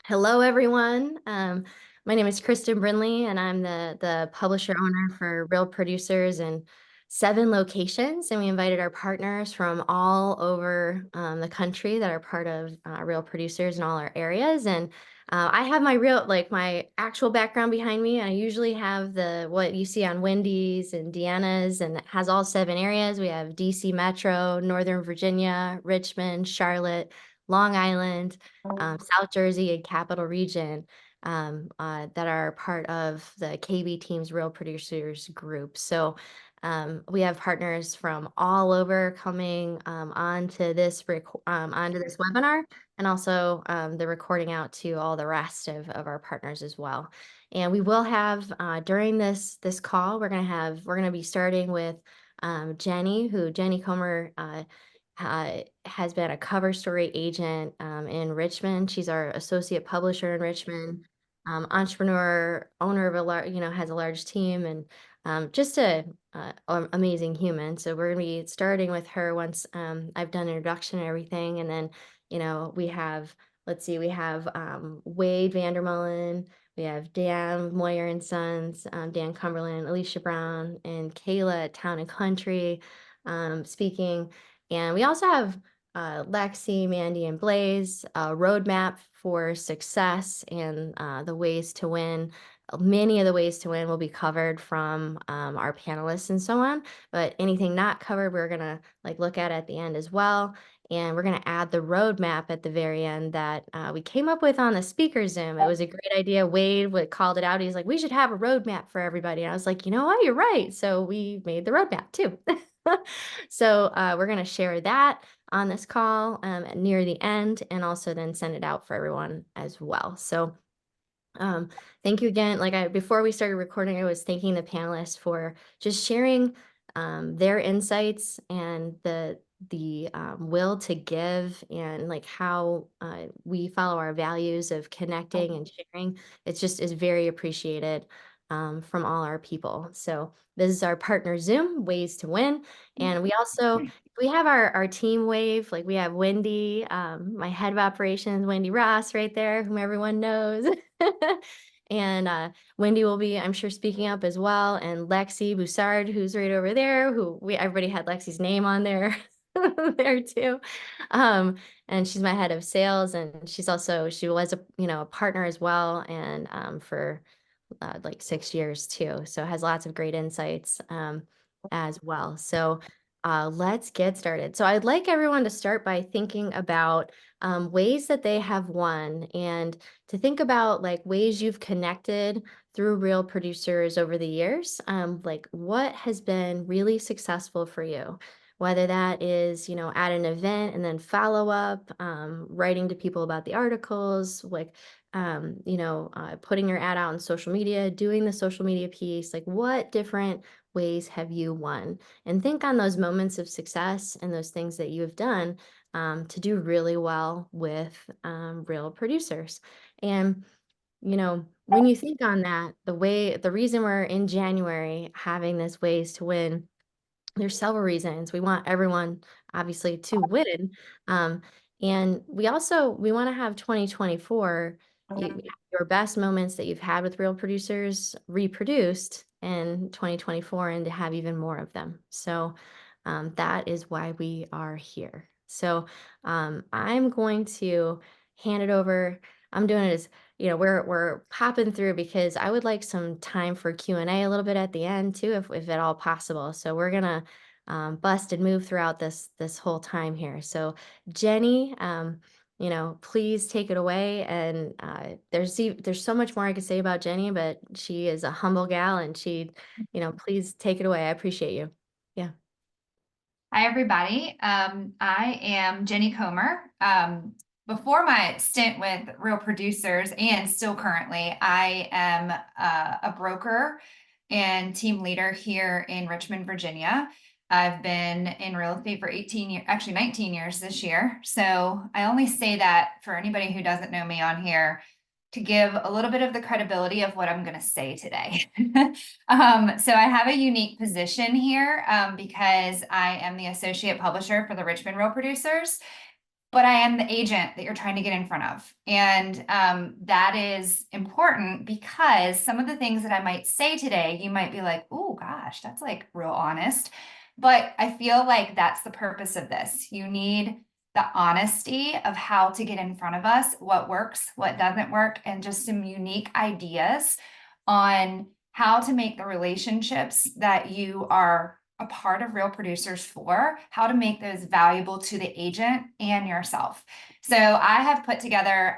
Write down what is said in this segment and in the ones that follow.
Hello, everyone. My name is Kristen Brinley, and I'm the publisher owner for Real Producers in 7 locations. And we invited our partners from all over the country that are part of Real Producers in all our areas. And I have my actual background behind me. I usually have what you see on Wendy's and Deanna's, and it has all 7 areas. We have DC Metro, Northern Virginia, Richmond, Charlotte, Long Island, South Jersey and Capital Region that are part of the KB Team's Real Producers group. So we have partners from all over coming onto this webinar, and also the recording out to all the rest of our partners as well. And we will have during this call, we're gonna be starting with Jenny Comer. Has been a cover story agent in Richmond. She's our associate publisher in Richmond, entrepreneur, owner of has a large team, and just amazing human. So we're gonna be starting with her once I've done an introduction and everything, and then we have, let's see, we have Wade Vandermullen, we have Dan Moyer and Sons, Dan Cumberland, Alicia Brown, and Kayla at Town and Country speaking. And we also have Lexi, Mandy, and Blaze, a roadmap for success and the ways to win. Many of the ways to win will be covered from our panelists and so on, but anything not covered, we're gonna look at the end as well. And we're gonna add the roadmap at the very end that we came up with on the speaker Zoom. It was a great idea. Wade called it out. He's like, we should have a roadmap for everybody. And I was like, you know what, you're right. So we made the roadmap too. So we're going to share that on this call near the end, and also then send it out for everyone as well. So thank you again. Before we started recording, I was thanking the panelists for just sharing their insights and the will to give, and how we follow our values of connecting and sharing. Is very appreciated from all our people. So this is our partner Zoom, Ways to Win. And we have our team wave. Like, we have Wendy, my head of operations, Wendy Ross right there, whom everyone knows. And Wendy will be, I'm sure, speaking up as well. And Lexi Boussard, who's right over there, everybody had Lexi's name on there there too. And she's my head of sales, and she was a partner as well, and for 6 years too. So has lots of great insights as well. So let's get started. So I'd like everyone to start by thinking about ways that they have won, and to think about ways you've connected through Real Producers over the years. What has been really successful for you? Whether that is, at an event and then follow up, writing to people about the articles, putting your ad out on social media, doing the social media piece, what different ways have you won? And think on those moments of success and those things that you have done to do really well with Real Producers. And, when you think on that, the reason we're in January having this Ways to Win, there's several reasons. We want everyone obviously to win. And we want to have 2024, your best moments that you've had with Real Producers reproduced in 2024, and to have even more of them. So that is why we are here. So I'm going to hand it over. I'm doing it as, we're popping through because I would like some time for Q&A a little bit at the end too, if at all possible. So we're gonna bust and move throughout this whole time here. So Jenny, please take it away. And there's so much more I could say about Jenny, but she is a humble gal, and please take it away. I appreciate you. Yeah. Hi, everybody. I am Jenny Comer. Before my stint with Real Producers, and still currently, I am a broker and team leader here in Richmond, Virginia. I've been in real estate for 18 years, actually 19 years this year. So I only say that for anybody who doesn't know me on here, to give a little bit of the credibility of what I'm going to say today. So I have a unique position here because I am the associate publisher for the Richmond Real Producers. but I am the agent that you're trying to get in front of. And that is important because some of the things that I might say today, you might be like, oh gosh, that's like real honest. But I feel like that's the purpose of this. You need the honesty of how to get in front of us, what works, what doesn't work, and just some unique ideas on how to make the relationships that you are a part of Real Producers for, how to make those valuable to the agent and yourself. So I have put together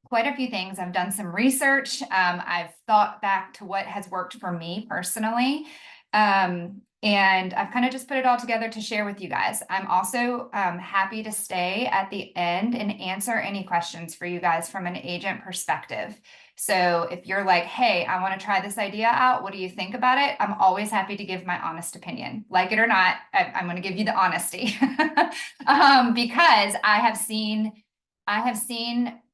quite a few things. I've done some research. I've thought back to what has worked for me personally. And I've kind of just put it all together to share with you guys. I'm also happy to stay at the end and answer any questions for you guys from an agent perspective. So if you're like, hey, I want to try this idea out, what do you think about it? I'm always happy to give my honest opinion. Like it or not, I'm going to give you the honesty because I have seen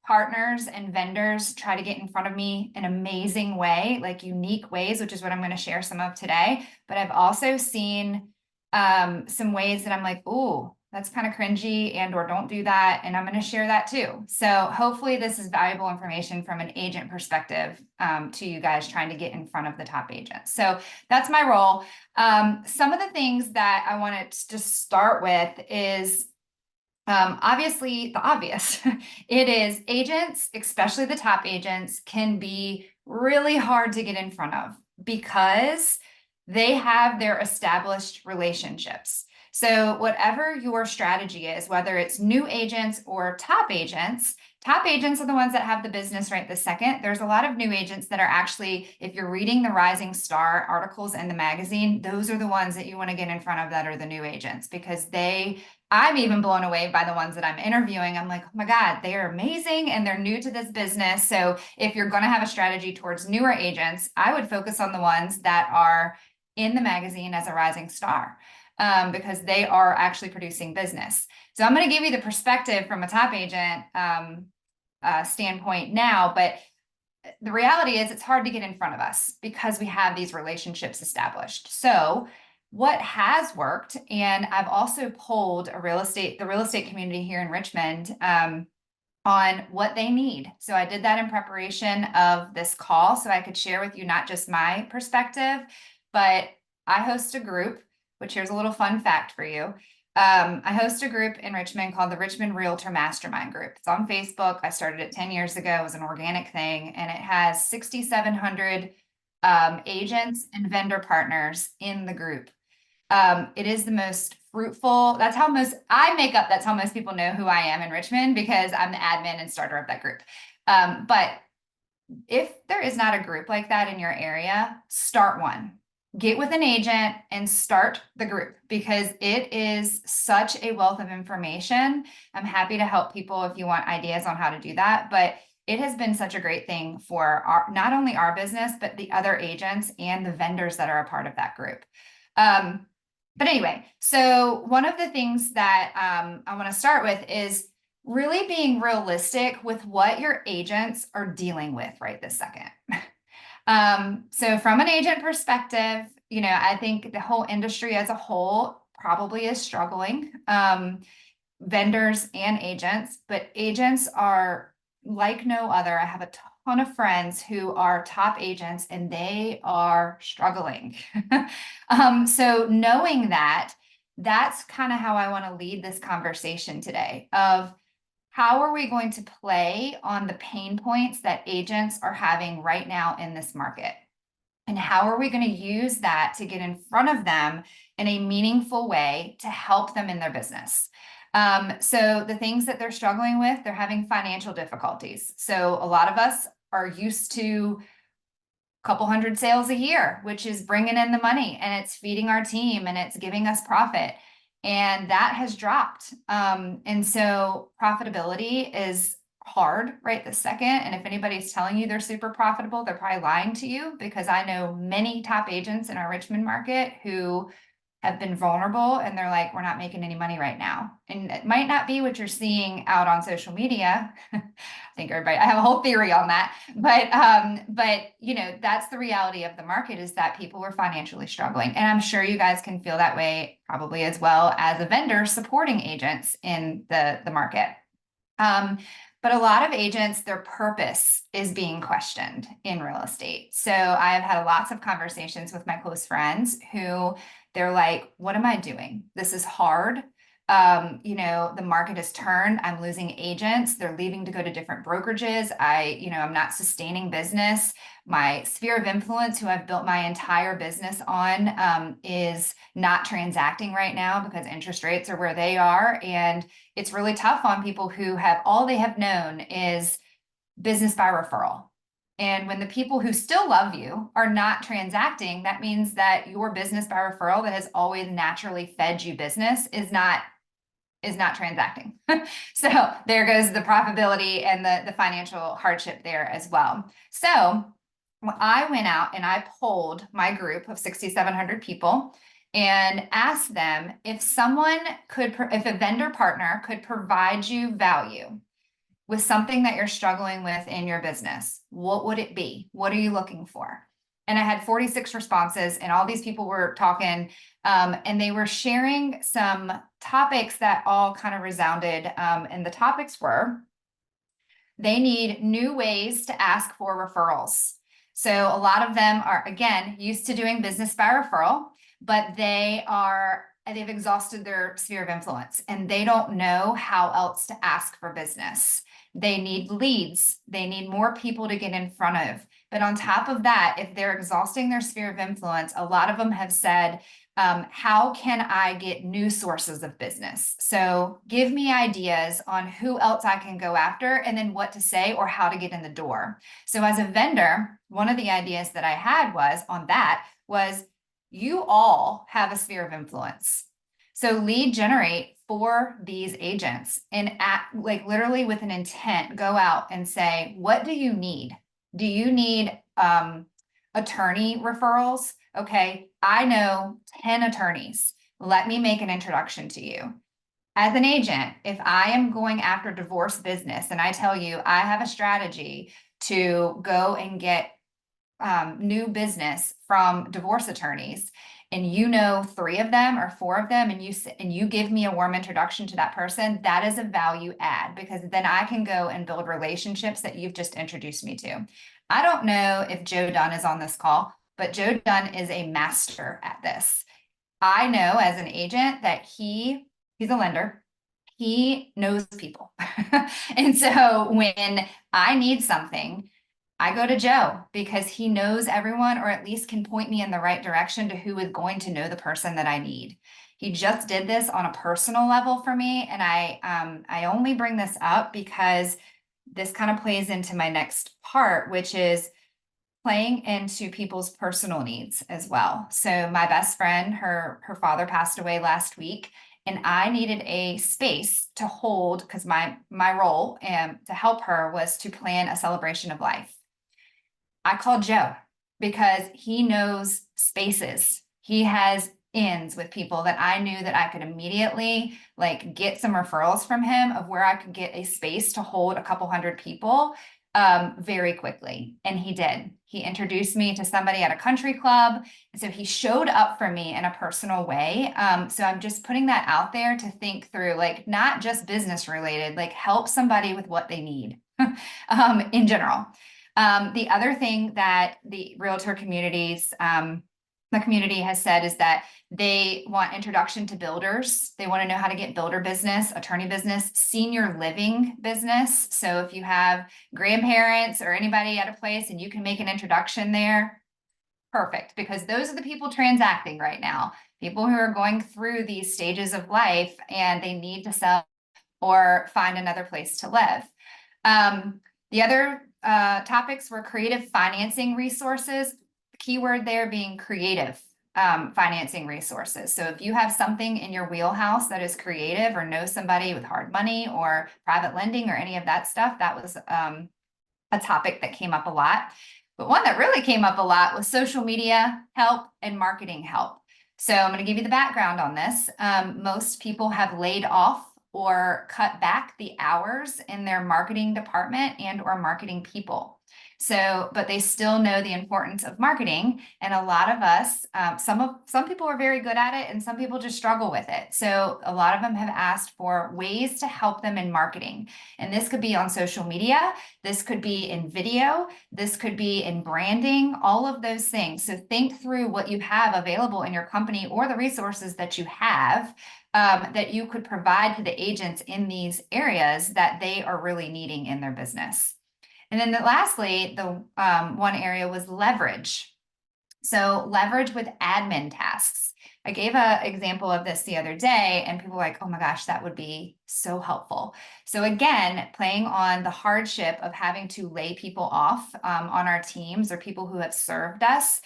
partners and vendors try to get in front of me in amazing way, like unique ways, which is what I'm going to share some of today. But I've also seen some ways that I'm like, ooh, that's kind of cringy and or don't do that. And I'm going to share that too. So hopefully this is valuable information from an agent perspective to you guys trying to get in front of the top agents. So that's my role. Some of the things that I wanted to start with is obviously the obvious. It is agents, especially the top agents, can be really hard to get in front of because they have their established relationships. So whatever your strategy is, whether it's new agents or top agents are the ones that have the business right this second. There's a lot of new agents that are actually, if you're reading the Rising Star articles in the magazine, those are the ones that you want to get in front of that are the new agents because I'm even blown away by the ones that I'm interviewing. I'm like, oh my God, they are amazing and they're new to this business. So if you're going to have a strategy towards newer agents, I would focus on the ones that are in the magazine as a rising star because they are actually producing business. So I'm going to give you the perspective from a top agent standpoint now, but the reality is it's hard to get in front of us because we have these relationships established. So what has worked, and I've also polled the real estate community here in Richmond on what they need. So I did that in preparation of this call so I could share with you not just my perspective, but I host a group, which here's a little fun fact for you. I host a group in Richmond called the Richmond Realtor Mastermind Group. It's on Facebook. I started it 10 years ago. It was an organic thing, and it has 6,700 agents and vendor partners in the group. It is the most fruitful. That's how most people know who I am in Richmond because I'm the admin and starter of that group. But if there is not a group like that in your area, start one. Get with an agent and start the group because it is such a wealth of information. I'm happy to help people if you want ideas on how to do that, but it has been such a great thing for not only our business, but the other agents and the vendors that are a part of that group. But anyway, so one of the things that I want to start with is really being realistic with what your agents are dealing with right this second. So from an agent perspective, I think the whole industry as a whole probably is struggling, vendors and agents, but agents are like no other. I have a ton of friends who are top agents and they are struggling. So knowing that, that's kind of how I want to lead this conversation today of how are we going to play on the pain points that agents are having right now in this market? And how are we going to use that to get in front of them in a meaningful way to help them in their business? So the things that they're struggling with, they're having financial difficulties. So a lot of us are used to a couple hundred sales a year, which is bringing in the money and it's feeding our team and it's giving us profit. And that has dropped. And so profitability is hard right this second. And if anybody's telling you they're super profitable, they're probably lying to you because I know many top agents in our Richmond market who have been vulnerable and they're like, we're not making any money right now. And it might not be what you're seeing out on social media. I think everybody, I have a whole theory on that, but you know, that's the reality of the market, is that people are financially struggling. And I'm sure you guys can feel that way probably as well as a vendor supporting agents in the market. But a lot of agents, their purpose is being questioned in real estate. So I've had lots of conversations with my close friends who they're like, what am I doing? This is hard. You know, the market has turned. I'm losing agents. They're leaving to go to different brokerages. I'm not sustaining business. My sphere of influence, who I've built my entire business on, is not transacting right now because interest rates are where they are. And it's really tough on people who have all they have known is business by referral. And when the people who still love you are not transacting, that means that your business by referral that has always naturally fed you business is not transacting. So there goes the profitability and the financial hardship there as well. So when I went out and I polled my group of 6,700 people and asked them if if a vendor partner could provide you value with something that you're struggling with in your business, what would it be? What are you looking for? And I had 46 responses, and all these people were talking, and they were sharing some topics that all kind of resounded. And the topics were, they need new ways to ask for referrals. So a lot of them are, again, used to doing business by referral, but they've exhausted their sphere of influence and they don't know how else to ask for business. They need leads. They need more people to get in front of. But on top of that, if they're exhausting their sphere of influence, a lot of them have said, how can I get new sources of business? So give me ideas on who else I can go after and then what to say or how to get in the door. So as a vendor, one of the ideas that I had was you all have a sphere of influence. So lead generate for these agents and literally with an intent, go out and say, what do you need? Do you need attorney referrals? Okay, I know 10 attorneys. Let me make an introduction to you. As an agent, if I am going after divorce business and I tell you I have a strategy to go and get new business from divorce attorneys, and you know 3 of them or 4 of them, and you give me a warm introduction to that person, that is a value add, because then I can go and build relationships that you've just introduced me to. I don't know if Joe Dunn is on this call, but Joe Dunn is a master at this. I know as an agent that he's a lender. He knows people. And so when I need something, I go to Joe because he knows everyone, or at least can point me in the right direction to who is going to know the person that I need. He just did this on a personal level for me. And I only bring this up because this kind of plays into my next part, which is playing into people's personal needs as well. So my best friend, her father passed away last week, and I needed a space to hold because my role to help her was to plan a celebration of life. I called Joe because he knows spaces. He has ins with people that I knew that I could immediately get some referrals from him of where I could get a space to hold a couple hundred people very quickly. And he did. He introduced me to somebody at a country club. And so he showed up for me in a personal way. So I'm just putting that out there to think through, not just business related, help somebody with what they need in general. The other thing that the realtor communities, the community has said is that they want introduction to builders. They want to know how to get builder business, attorney business, senior living business. So if you have grandparents or anybody at a place and you can make an introduction there, perfect, because those are the people transacting right now. People who are going through these stages of life and they need to sell or find another place to live. The other topics were creative financing resources. The keyword there being creative financing resources. So if you have something in your wheelhouse that is creative or know somebody with hard money or private lending or any of that stuff, that was a topic that came up a lot. But one that really came up a lot was social media help and marketing help. So I'm going to give you the background on this. Most people have laid off or cut back the hours in their marketing department and or marketing people. So, but they still know the importance of marketing. And a lot of us, some people are very good at it and some people just struggle with it. So a lot of them have asked for ways to help them in marketing. And this could be on social media. This could be in video. This could be in branding, all of those things. So think through what you have available in your company or the resources that you have that you could provide to the agents in these areas that they are really needing in their business. And then lastly, the one area was leverage. So leverage with admin tasks. I gave an example of this the other day and people were like, oh my gosh, that would be so helpful. So again, playing on the hardship of having to lay people off on our teams or people who have served us.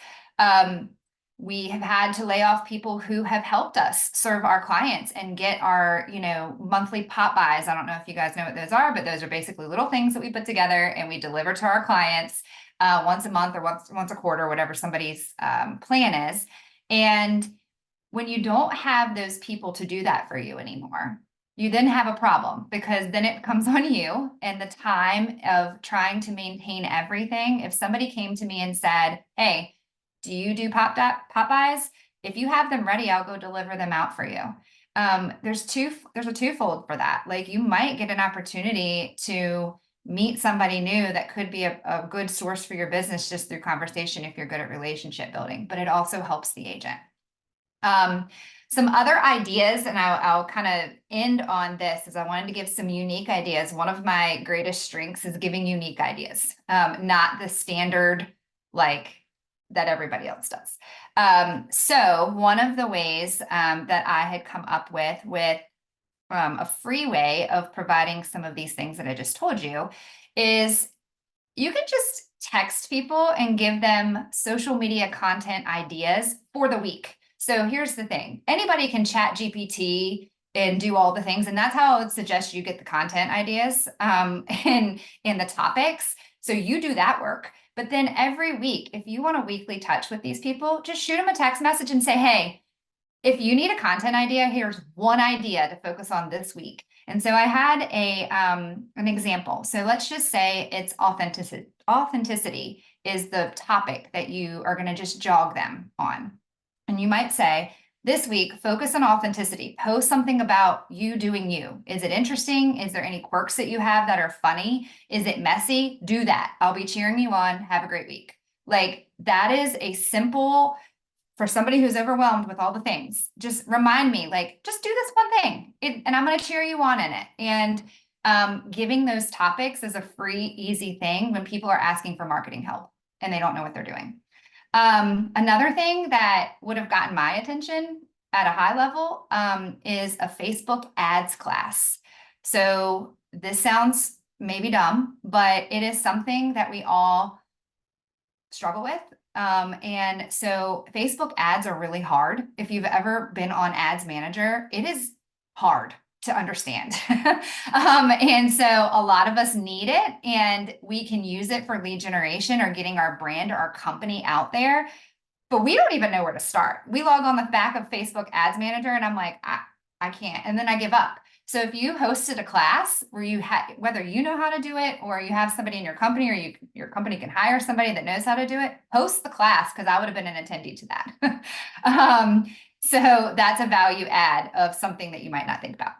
We have had to lay off people who have helped us serve our clients and get our, monthly pop buys. I don't know if you guys know what those are, but those are basically little things that we put together and we deliver to our clients once a month or once a quarter, whatever somebody's plan is. And when you don't have those people to do that for you anymore, you then have a problem because then it comes on you and the time of trying to maintain everything. If somebody came to me and said, hey, do you do pop buys? If you have them ready, I'll go deliver them out for you. There's a twofold for that. Like you might get an opportunity to meet somebody new that could be a good source for your business just through conversation if you're good at relationship building, but it also helps the agent. Some other ideas, and I'll kind of end on this as I wanted to give some unique ideas. One of my greatest strengths is giving unique ideas, not the standard like that everybody else does. So one of the ways that I had come up with a free way of providing some of these things that I just told you is you can just text people and give them social media content ideas for the week. So here's the thing. Anybody can chat GPT and do all the things. And that's how I would suggest you get the content ideas and the topics. So you do that work. But then every week, if you want a weekly touch with these people, just shoot them a text message and say, hey, if you need a content idea, here's one idea to focus on this week. And so I had an example. So let's just say it's authenticity. Authenticity is the topic that you are going to just jog them on. And you might say, this week, focus on authenticity. Post something about you doing you. Is it interesting? Is there any quirks that you have that are funny? Is it messy? Do that. I'll be cheering you on. Have a great week. Like that is a simple, for somebody who's overwhelmed with all the things, just remind me, like, just do this one thing and I'm going to cheer you on in it. And giving those topics is a free, easy thing when people are asking for marketing help and they don't know what they're doing. Another thing that would have gotten my attention at a high level is a Facebook ads class. So this sounds maybe dumb, but it is something that we all struggle with. And so Facebook ads are really hard. If you've ever been on Ads Manager, it is hard to understand. And so a lot of us need it and we can use it for lead generation or getting our brand or our company out there, but we don't even know where to start. We log on the back of Facebook Ads Manager and I'm like, I can't. And then I give up. So if you hosted a class where you had, whether you know how to do it or you have somebody in your company or your company can hire somebody that knows how to do it, host the class because I would have been an attendee to that. So that's a value add of something that you might not think about.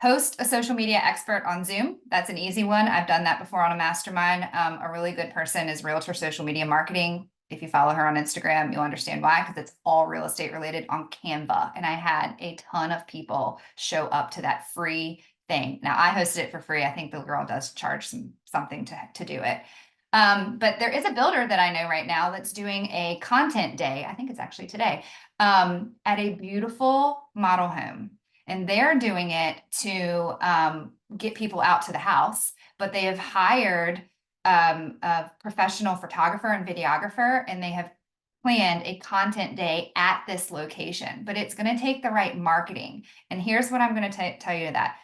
Host a social media expert on Zoom. That's an easy one. I've done that before on a mastermind. A really good person is Realtor Social Media Marketing. If you follow her on Instagram, you'll understand why, because it's all real estate related on Canva. And I had a ton of people show up to that free thing. Now I hosted it for free. I think the girl does charge something to do it. But there is a builder that I know right now that's doing a content day. I think it's actually today, at a beautiful model home. And they're doing it to get people out to the house, but they have hired a professional photographer and videographer, and they have planned a content day at this location, but it's going to take the right marketing. And here's what I'm going to tell you that.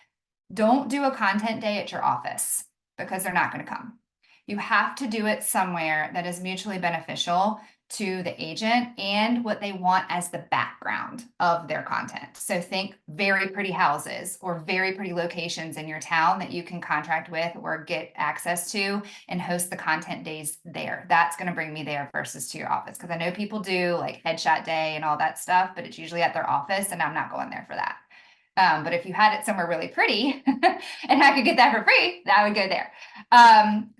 Don't do a content day at your office because they're not going to come. You have to do it somewhere that is mutually beneficial to the agent and what they want as the background of their content. So think very pretty houses or very pretty locations in your town that you can contract with or get access to and host the content days there. That's going to bring me there versus to your office. Because I know people do like headshot day and all that stuff, but it's usually at their office and I'm not going there for that. But if you had it somewhere really pretty and I could get that for free, I would go there.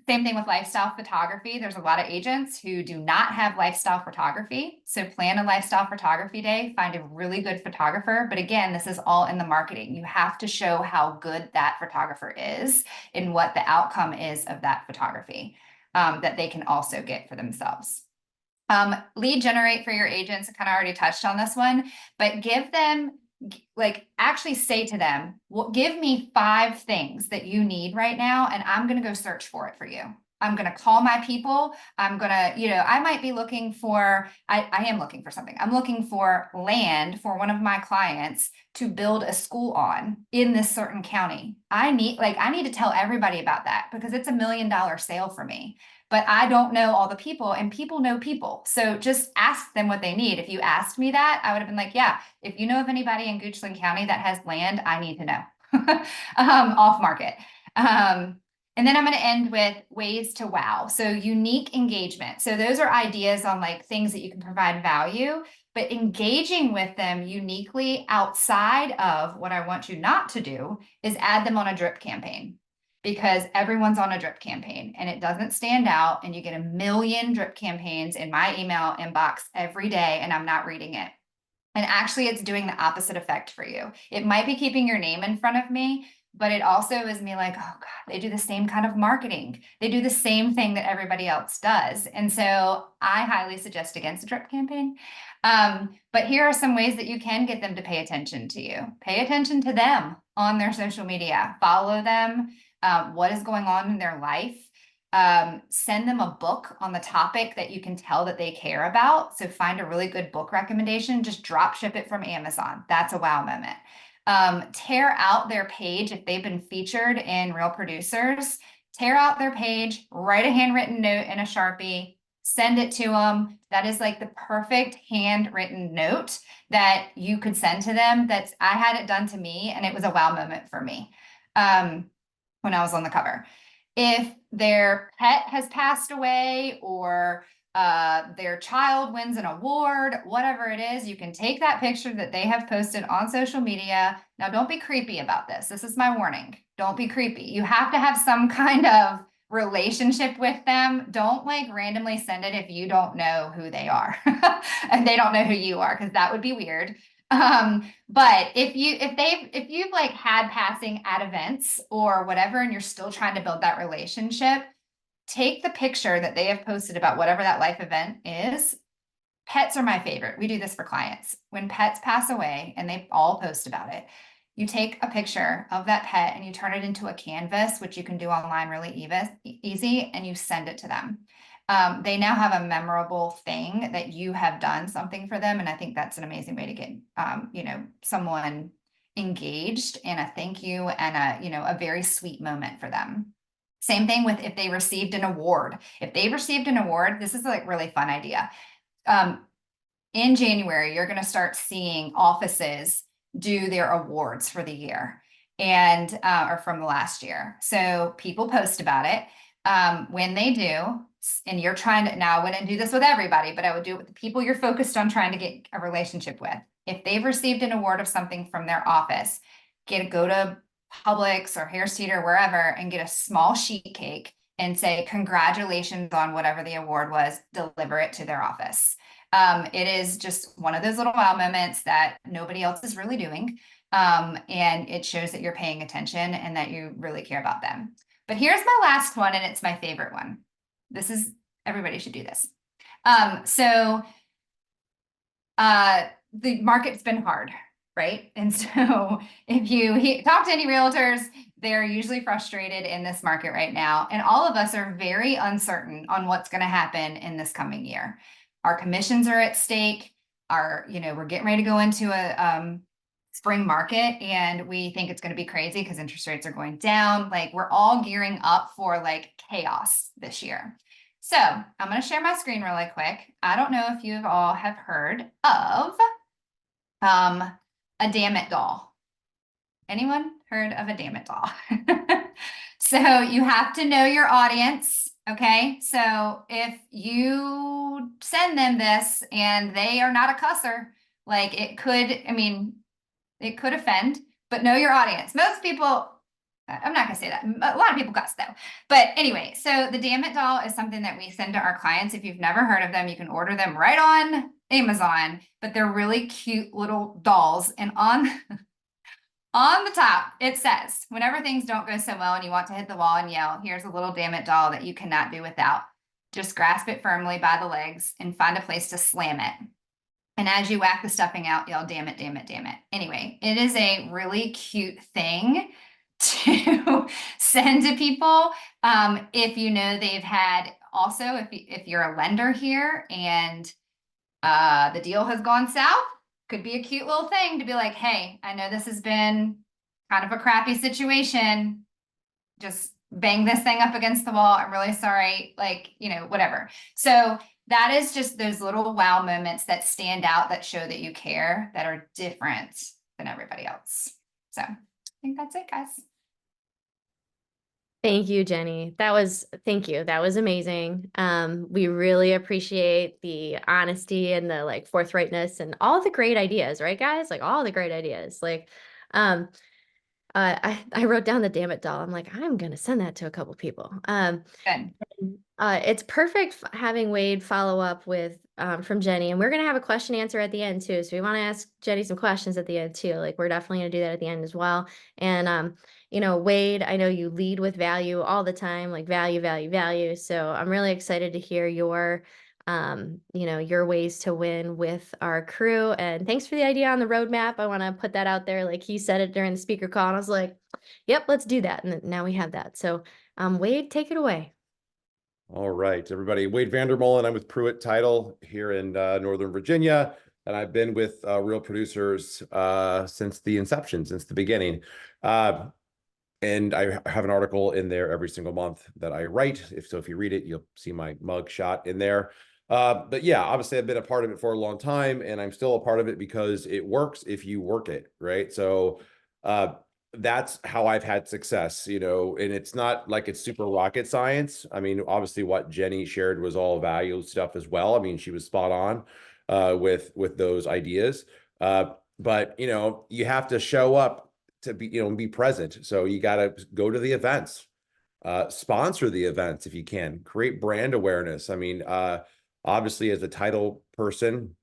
Same thing with lifestyle photography. There's a lot of agents who do not have lifestyle photography. So plan a lifestyle photography day, find a really good photographer. But again, this is all in the marketing. You have to show how good that photographer is and what the outcome is of that photography that they can also get for themselves. Lead generate for your agents. I kind of already touched on this one, but give them like actually say to them, well, give me 5 things that you need right now, and I'm going to go search for it for you. I'm going to call my people. I'm going to, I might be looking for, I am looking for something. I'm looking for land for one of my clients to build a school on in this certain county. I need to tell everybody about that because it's $1 million sale for me. But I don't know all the people, and people know people. So just ask them what they need. If you asked me that, I would have been like, yeah, if you know of anybody in Goochland County that has land, I need to know. Off market. And then I'm going to end with ways to wow. So unique engagement. So those are ideas on like things that you can provide value, but engaging with them uniquely outside of what I want you not to do is add them on a drip campaign. Because everyone's on a drip campaign and it doesn't stand out, and you get 1 million drip campaigns in my email inbox every day and I'm not reading it. And actually it's doing the opposite effect for you. It might be keeping your name in front of me, but it also is me like, oh God, they do the same kind of marketing. They do the same thing that everybody else does. And so I highly suggest against a drip campaign. But here are some ways that you can get them to pay attention to you. Pay attention to them on their social media. Follow them. What is going on in their life. Send them a book on the topic that you can tell that they care about. So find a really good book recommendation, just drop ship it from Amazon. That's a wow moment. Tear out their page if they've been featured in Real Producers. Tear out their page, write a handwritten note in a Sharpie, send it to them. That is like the perfect handwritten note that you could send to them. I had it done to me and it was a wow moment for me. When I was on the cover. If their pet has passed away or their child wins an award, whatever it is, you can take that picture that they have posted on social media. Now, don't be creepy about this. This is my warning. Don't be creepy. You have to have some kind of relationship with them. Don't like randomly send it if you don't know who they are and they don't know who you are, because that would be weird. But if you've like had passing at events or whatever, and you're still trying to build that relationship, take the picture that they have posted about whatever that life event is. Pets are my favorite. We do this for clients. When pets pass away and they all post about it, you take a picture of that pet and you turn it into a canvas, which you can do online really easy, and you send it to them. They now have a memorable thing that you have done something for them. And I think that's an amazing way to get, someone engaged, and a thank you and a very sweet moment for them. Same thing with if they received an award. If they received an award, this is like really fun idea. In January, you're going to start seeing offices do their awards for the year and or from the last year. So people post about it. When they do, and you're trying to, now I wouldn't do this with everybody, but I would do it with the people you're focused on trying to get a relationship with. If they've received an award of something from their office, go to Publix or Harris Teeter, wherever, and get a small sheet cake and say, congratulations on whatever the award was, deliver it to their office. It is just one of those little wow moments that nobody else is really doing. And it shows that you're paying attention and that you really care about them. But here's my last one, and it's my favorite one. Everybody should do this. The market's been hard, right? And so if you talk to any realtors, they're usually frustrated in this market right now. And all of us are very uncertain on what's going to happen in this coming year. Our commissions are at stake. We're getting ready to go into a spring market, and we think it's going to be crazy because interest rates are going down. Like, we're all gearing up for like chaos this year. So I'm going to share my screen really quick. I don't know if you all have heard of a Damn It doll. Anyone heard of a Damn It doll? So you have to know your audience. Okay. So if you send them this and they are not a cusser, like it could, I mean, it could offend, but know your audience. Most people, I'm not gonna say that. A lot of people cuss though. But anyway, so the Damn It doll is something that we send to our clients. If you've never heard of them, you can order them right on Amazon, but they're really cute little dolls. And on the top, it says, whenever things don't go so well and you want to hit the wall and yell, here's a little Damn It doll that you cannot do without. Just grasp it firmly by the legs and find a place to slam it. And as you whack the stuffing out, yell, damn it, damn it, damn it. Anyway, it is a really cute thing to send to people. If you know they've had also, if you're a lender here and the deal has gone south, could be a cute little thing to be like, hey, I know this has been kind of a crappy situation. Just bang this thing up against the wall. I'm really sorry. Like, you know, whatever. So that is just those little wow moments that stand out, that show that you care, that are different than everybody else. So I think that's it, guys. Thank you, Jenny. Thank you. That was amazing. We really appreciate the honesty and the like forthrightness and all the great ideas, right, guys? Like all the great ideas. Like, I wrote down the Damn It doll. I'm like, I'm gonna send that to a couple people. Good. It's perfect having Wade follow up with from Jenny, and we're gonna have a question answer at the end too. So we want to ask Jenny some questions at the end too. Like we're definitely gonna do that at the end as well. And you know, Wade, I know you lead with value all the time, like value, value, value. So I'm really excited to hear your you know, your ways to win with our crew. And thanks for the idea on the roadmap. I want to put that out there. Like he said it during the speaker call, and I was like, yep, let's do that. And now we have that. So Wade, take it away. All right, everybody. Wade Vandermolen. I'm with Pruitt Title here in Northern Virginia, and I've been with Real Producers since the inception, since the beginning. And I have an article in there every single month that I write. If you read it, you'll see my mug shot in there. But yeah, obviously I've been a part of it for a long time, and I'm still a part of it because it works if you work it, right? So that's how I've had success, you know, and it's not like it's super rocket science. I mean, obviously what Jenny shared was all value stuff as well. I mean, she was spot on with those ideas. But you know, you have to show up to be, you know, be present. So you got to go to the events, sponsor the events if you can, create brand awareness. I mean, obviously as a title person,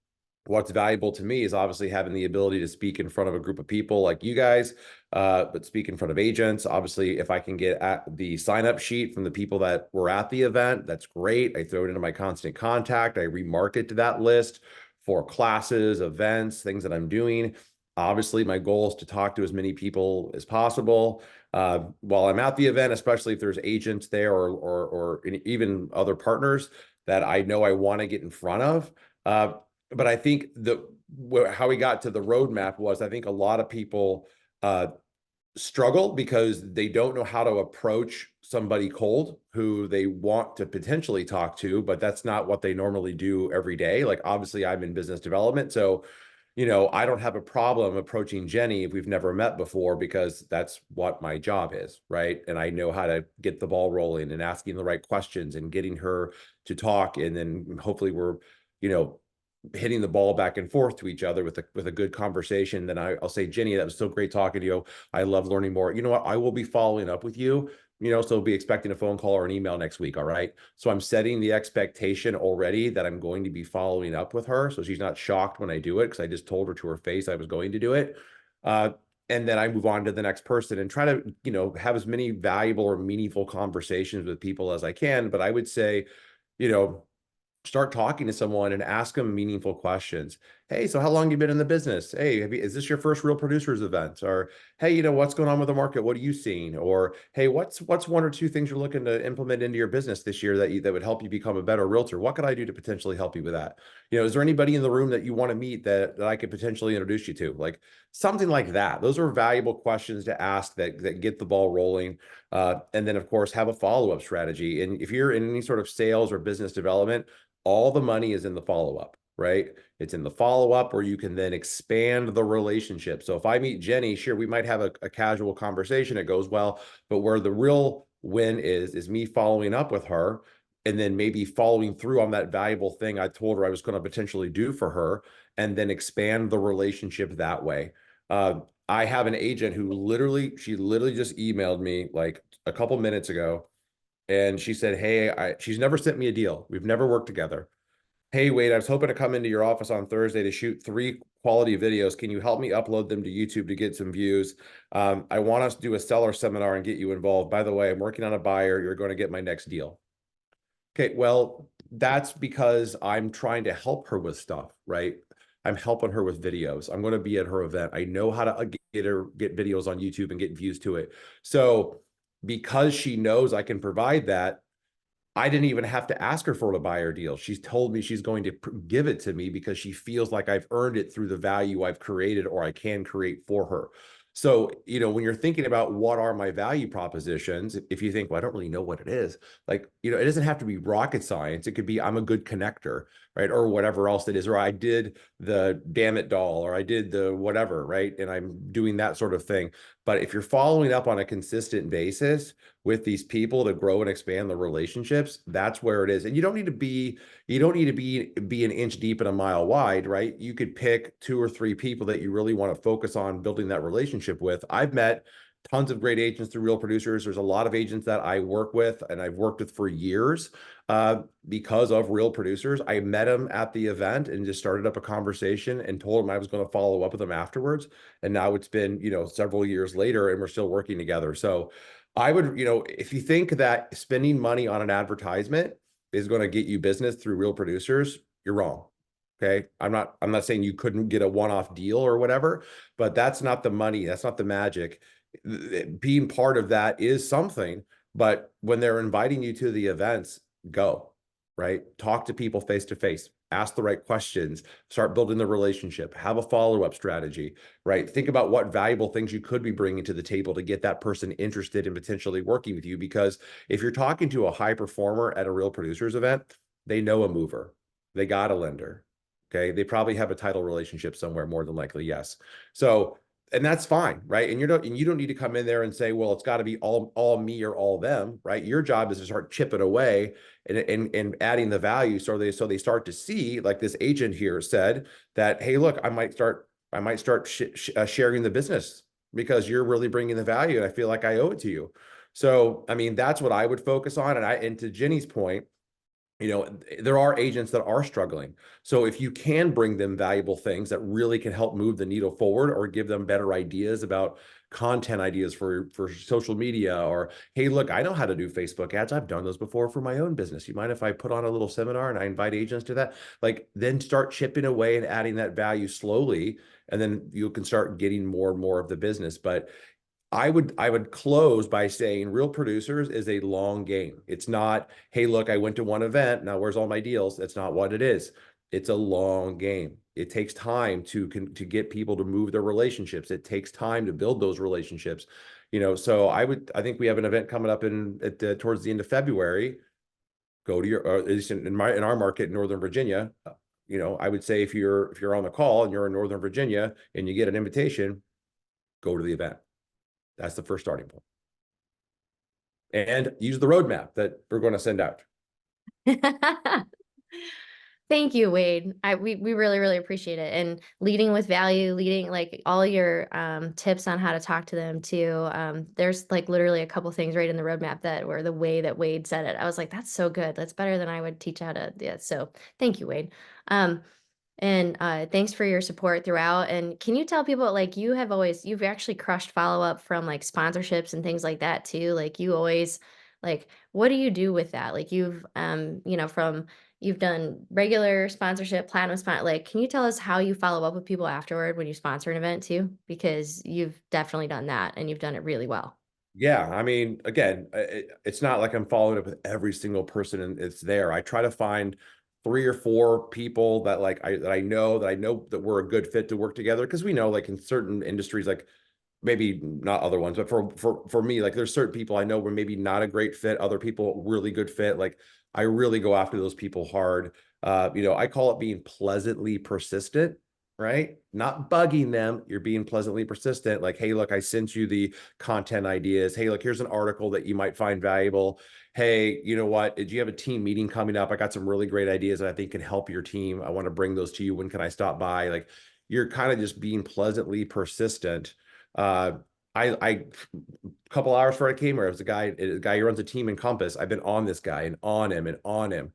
what's valuable to me is obviously having the ability to speak in front of a group of people like you guys, but speak in front of agents. Obviously, if I can get at the sign-up sheet from the people that were at the event, that's great. I throw it into my constant contact. I remarket to that list for classes, events, things that I'm doing. Obviously, my goal is to talk to as many people as possible while I'm at the event, especially if there's agents there or even other partners that I know I want to get in front of. But I think how we got to the roadmap was, I think a lot of people struggle because they don't know how to approach somebody cold who they want to potentially talk to, but that's not what they normally do every day. Like obviously I'm in business development, so you know, I don't have a problem approaching Jenny if we've never met before, because that's what my job is, right? And I know how to get the ball rolling and asking the right questions and getting her to talk, and then hopefully we're, you know, hitting the ball back and forth to each other with a good conversation. Then I'll say, Jenny, that was so great talking to you. I love learning more. You know what? I will be following up with you, you know, so be expecting a phone call or an email next week. All right. So I'm setting the expectation already that I'm going to be following up with her, so she's not shocked when I do it, because I just told her to her face I was going to do it. And then I move on to the next person and try to, you know, have as many valuable or meaningful conversations with people as I can. But I would say, you know, start talking to someone and ask them meaningful questions. hey, so how long you been in the business? Hey, is this your first Real Producers event? Or, hey, what's going on with the market? What are you seeing? Or, hey, what's one or two things you're looking to implement into your business this year that would help you become a better realtor? What could I do to potentially help you with that? Is there anybody in the room that you want to meet that I could potentially introduce you to? Like something like that. Those are valuable questions to ask that get the ball rolling. And then, of course, have a follow-up strategy. And if you're in any sort of sales or business development, all the money is in the follow-up, right? It's in the follow-up where you can then expand the relationship. So if I meet Jenny, sure, we might have a casual conversation. It goes well, but where the real win is me following up with her and then maybe following through on that valuable thing I told her I was going to potentially do for her, and then expand the relationship that way. I have an agent who she literally just emailed me like a couple minutes ago, and she said, hey, she's never sent me a deal. We've never worked together. Hey, Wade, I was hoping to come into your office on Thursday to shoot 3 quality videos. Can you help me upload them to YouTube to get some views? I want us to do a seller seminar and get you involved. By the way, I'm working on a buyer. You're going to get my next deal. Okay, well, that's because I'm trying to help her with stuff, right? I'm helping her with videos. I'm going to be at her event. I know how to get videos on YouTube and get views to it. So because she knows I can provide that, I didn't even have to ask her for a buyer deal. She's told me she's going to give it to me because she feels like I've earned it through the value I've created or I can create for her. So, when you're thinking about what are my value propositions, if you think, well, I don't really know what it is, like, it doesn't have to be rocket science. It could be, I'm a good connector, right? Or whatever else it is, or I did the damn it doll, or I did the whatever, right? And I'm doing that sort of thing. But if you're following up on a consistent basis with these people to grow and expand the relationships, that's where it is. And you don't need to be an inch deep and a mile wide, right? You could pick 2 or 3 people that you really want to focus on building that relationship with. I've met tons of great agents through Real Producers. There's a lot of agents that I work with and I've worked with for years because of Real Producers. I met him at the event and just started up a conversation and told him I was going to follow up with him afterwards. And now it's been, several years later and we're still working together. So I would, if you think that spending money on an advertisement is going to get you business through Real Producers, you're wrong. Okay. I'm not saying you couldn't get a one-off deal or whatever, but that's not the money. That's not the magic. Being part of that is something, but when they're inviting you to the events, go, right? Talk to people face to face, ask the right questions, start building the relationship, have a follow-up strategy, right? Think about what valuable things you could be bringing to the table to get that person interested in potentially working with you. Because if you're talking to a high performer at a Real Producers event, they know a mover, they got a lender. Okay. They probably have a title relationship somewhere, more than likely. Yes. So, and that's fine, right? And you don't need to come in there and say, well, it's got to be all me or all them, right? Your job is to start chipping away and adding the value, so they start to see, like this agent here said, that, hey, look, I might start sharing the business because you're really bringing the value, and I feel like I owe it to you. So, I mean, that's what I would focus on. And to Jenny's point, there are agents that are struggling. So if you can bring them valuable things that really can help move the needle forward, or give them better ideas about content ideas for social media, or, hey, look, I know how to do Facebook ads. I've done those before for my own business. You mind if I put on a little seminar and I invite agents to that? Like, then start chipping away and adding that value slowly, and then you can start getting more and more of the business. But I would close by saying Real Producers is a long game. It's not, hey, look, I went to one event, now where's all my deals? That's not what it is. It's a long game. It takes time to get people to move their relationships. It takes time to build those relationships. So I think we have an event coming up towards the end of February. Go to or at least in our market in Northern Virginia. I would say if you're on the call and you're in Northern Virginia and you get an invitation, go to the event. That's the first starting point. And use the roadmap that we're going to send out. Thank you, Wade. We really, really appreciate it. And leading with value, leading like all your tips on how to talk to them too. There's like literally a couple things right in the roadmap that were the way that Wade said it. I was like, that's so good. That's better than I would teach how to do it. So thank you, Wade. And thanks for your support throughout. And can you tell people, like, you've actually crushed follow-up from like sponsorships and things like that too? Like, you always, like, what do you do with that? Like, you've, from, you've done regular sponsorship, platinum spot. Like, can you tell us how you follow up with people afterward when you sponsor an event too? Because you've definitely done that and you've done it really well. Yeah, I mean, again, it's not like I'm following up with every single person and it's there. I try to find 3 or 4 people that like I know that we're a good fit to work together, because we know like in certain industries, like maybe not other ones, but for me, like there's certain people I know were maybe not a great fit, other people really good fit. Like I really go after those people hard. I call it being pleasantly persistent, right? Not bugging them. You're being pleasantly persistent. Like, hey, look, I sent you the content ideas. Hey, look, here's an article that you might find valuable. Hey, you know what? Did you have a team meeting coming up? I got some really great ideas that I think can help your team. I want to bring those to you. When can I stop by? Like, you're kind of just being pleasantly persistent. A couple hours before I came here, it was a guy who runs a team in Compass. I've been on this guy and on him and on him.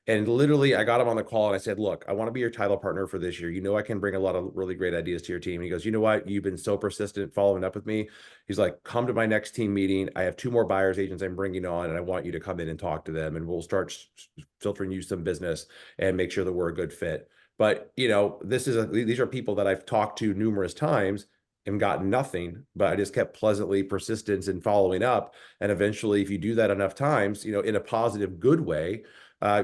And literally, I got him on the call and I said, look, I want to be your title partner for this year. You know, I can bring a lot of really great ideas to your team. And he goes, you know what? You've been so persistent following up with me. He's like, come to my next team meeting. I have 2 more buyers agents I'm bringing on, and I want you to come in and talk to them. And we'll start filtering you some business and make sure that we're a good fit. But, these are people that I've talked to numerous times and gotten nothing, but I just kept pleasantly persistence in following up. And eventually, if you do that enough times, in a positive, good way,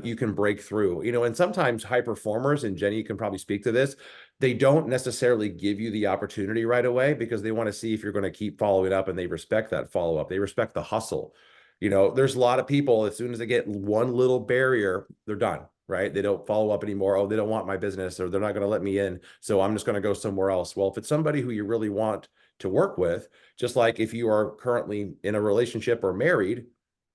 you can break through, and sometimes high performers, and Jenny can probably speak to this, they don't necessarily give you the opportunity right away because they want to see if you're going to keep following up, and they respect that follow-up. They respect the hustle. There's a lot of people, as soon as they get one little barrier, they're done, right? They don't follow up anymore. Oh, they don't want my business, or they're not going to let me in, so I'm just going to go somewhere else. Well, if it's somebody who you really want to work with, just like if you are currently in a relationship or married,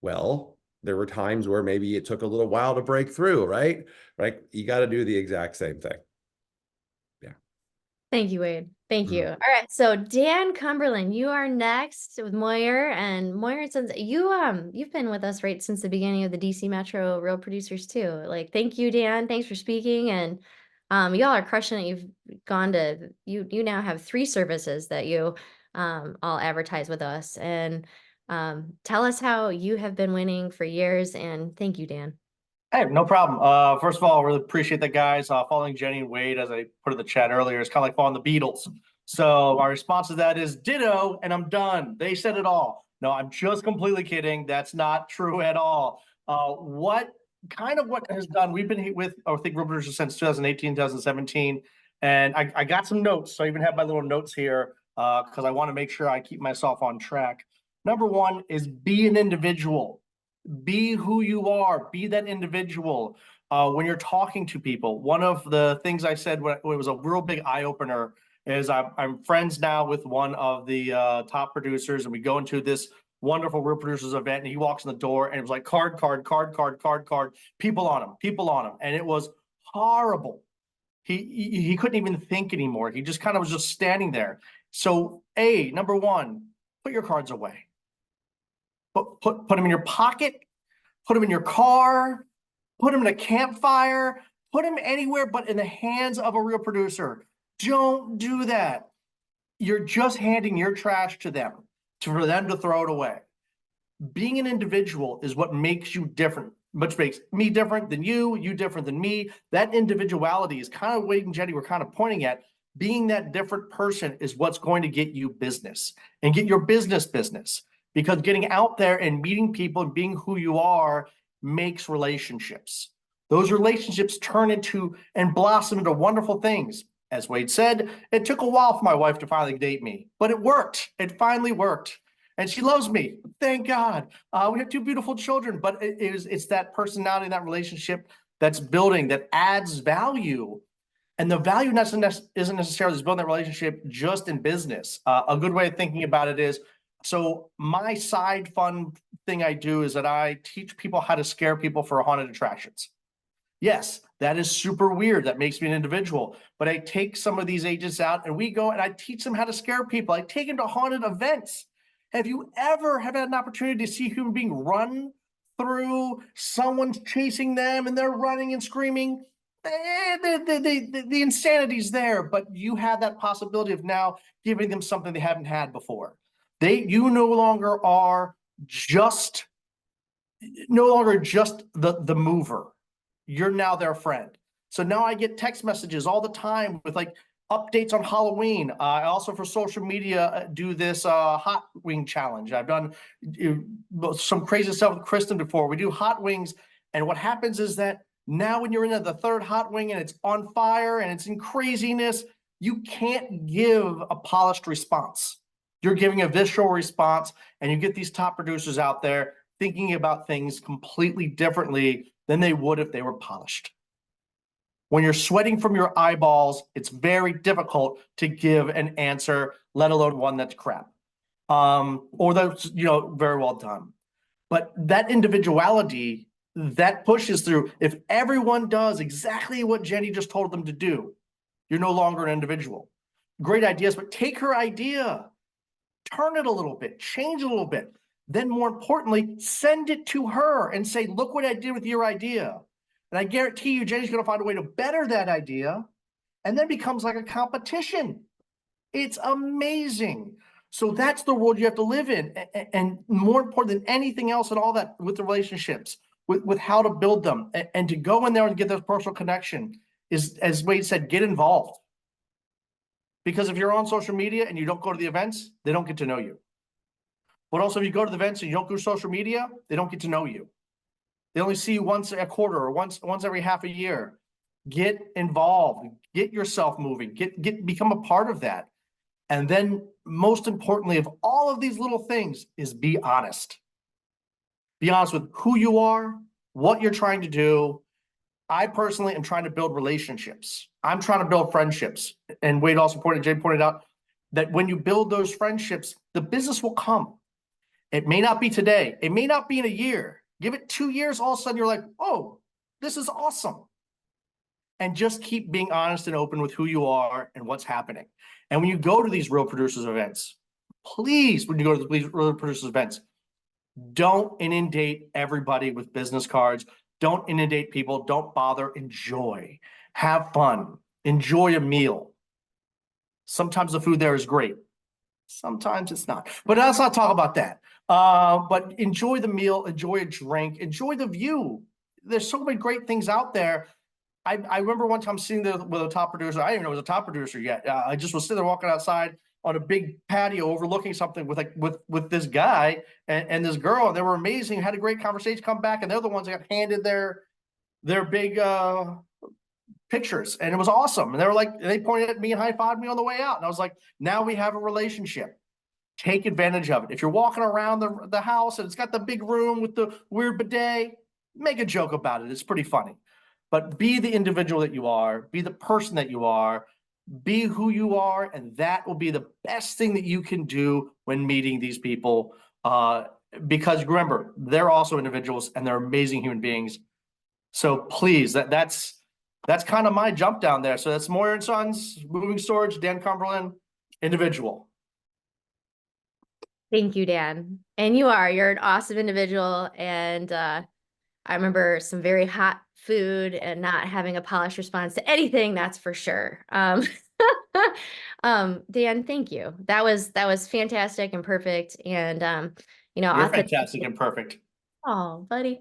well, there were times where maybe it took a little while to break through, right? Right. You got to do the exact same thing. Yeah. Thank you, Wade. Thank Mhm. you. All right. So Dan Cumberland, you are next with Moyer. And Moyer, since you've been with us right since the beginning of the DC Metro Real Producers too. Like, thank you, Dan. Thanks for speaking. And y'all are crushing it. You've gone to you now have 3 services that you all advertise with us. And tell us how you have been winning for years. And thank you, Dan. Hey, no problem. First of all, I really appreciate that, guys. Following Jenny and Wade, as I put in the chat earlier, is kind of like following the Beatles. So my response to that is ditto, and I'm done. They said it all. No, I'm just completely kidding. That's not true at all. What has done, we've been with, I think, Real Producers since 2018, 2017. And I got some notes. So I even have my little notes here because I want to make sure I keep myself on track. Number 1 is be an individual. Be who you are, be that individual. When you're talking to people, one of the things I said when it was a real big eye-opener is I'm friends now with one of the top producers, and we go into this wonderful Real Producers event, and he walks in the door and it was like card, people on him. And it was horrible. He couldn't even think anymore. He just kind of was just standing there. So number 1, put your cards away. Put them in your pocket, put them in your car, put them in a campfire, put them anywhere but in the hands of a real producer. Don't do that. You're just handing your trash to them for them to throw it away. Being an individual is what makes you different, which makes me different than you different than me. That individuality is kind of Wade and Jenny were kind of pointing at. Being that different person is what's going to get you business and get your business. Because getting out there and meeting people and being who you are makes relationships. Those relationships turn into and blossom into wonderful things. As Wade said, it took a while for my wife to finally date me, but it worked. It finally worked. And she loves me. Thank God. We have 2 beautiful children, but it's that personality, that relationship that's building, that adds value. And the value isn't necessarily just building that relationship just in business. A good way of thinking about it is, so my side fun thing I do is that I teach people how to scare people for haunted attractions. Yes, that is super weird. That makes me an individual. But I take some of these agents out and we go and I teach them how to scare people. I take them to haunted events. Have you ever had an opportunity to see a human being run through, someone's chasing them and they're running and screaming? The insanity's there, but you have that possibility of now giving them something they haven't had before. You no longer are just the mover. you're now their friend. So now I get text messages all the time with like updates on Halloween. I also for social media do this hot wing challenge. I've done some crazy stuff with Kristen before. We do hot wings, and what happens is that now when you're into the third hot wing and it's on fire and it's in craziness, you can't give a polished response. You're giving a visceral response, and you get these top producers out there thinking about things completely differently than they would if they were polished. When you're sweating from your eyeballs, it's very difficult to give an answer, let alone one that's crap. Or that's, very well done. But that individuality, that pushes through. If everyone does exactly what Jenny just told them to do, you're no longer an individual. Great ideas, but take her idea, turn it a little bit, change it a little bit. Then more importantly, send it to her and say, look what I did with your idea. And I guarantee you, Jenny's going to find a way to better that idea, and then becomes like a competition. It's amazing. So that's the world you have to live in. And more important than anything else and all that, with the relationships, with how to build them, and to go in there and get this personal connection is, as Wade said, get involved. Because if you're on social media and you don't go to the events, they don't get to know you. But also, if you go to the events and you don't do social media, they don't get to know you. They only see you once a quarter or once every half a year. Get involved, get yourself moving, become a part of that. And then most importantly of all of these little things is be honest. Be honest with who you are, what you're trying to do. I personally am trying to build relationships. I'm trying to build friendships. And Wade also Jay pointed out that when you build those friendships, the business will come. It may not be today. It may not be in a year. Give it 2 years, all of a sudden you're like, oh, this is awesome. And just keep being honest and open with who you are and what's happening. And when you go to these Real Producers events, please, when you go to these Real Producers events, don't inundate everybody with business cards. Don't inundate people. Don't bother. Enjoy. Have fun. Enjoy a meal. Sometimes the food there is great. Sometimes it's not. But let's not talk about that. But enjoy the meal. Enjoy a drink. Enjoy the view. There's so many great things out there. I remember one time sitting there with a top producer. I didn't even know it was a top producer yet. I just was sitting there walking outside on a big patio overlooking something with this guy and this girl, and they were amazing. Had a great conversation. Come back, and they're the ones that got handed their big pictures, and it was awesome. And they were like, they pointed at me and high-fived me on the way out, and I was like, now we have a relationship. Take advantage of it. If you're walking around the house and it's got the big room with the weird bidet, make a joke about it. It's pretty funny. But be the individual that you are, be the person that you are, be who you are, and that will be the best thing that you can do when meeting these people. Because remember, they're also individuals and they're amazing human beings. So please, that's kind of my jump down there. So that's Moyer & Sons, Moving Storage, Dan Cumberland, individual. Thank you, Dan. And you're an awesome individual. And I remember some very hot food and not having a polished response to anything, that's for sure. Dan, thank you. That was fantastic and perfect. And You're fantastic and perfect. Oh, buddy.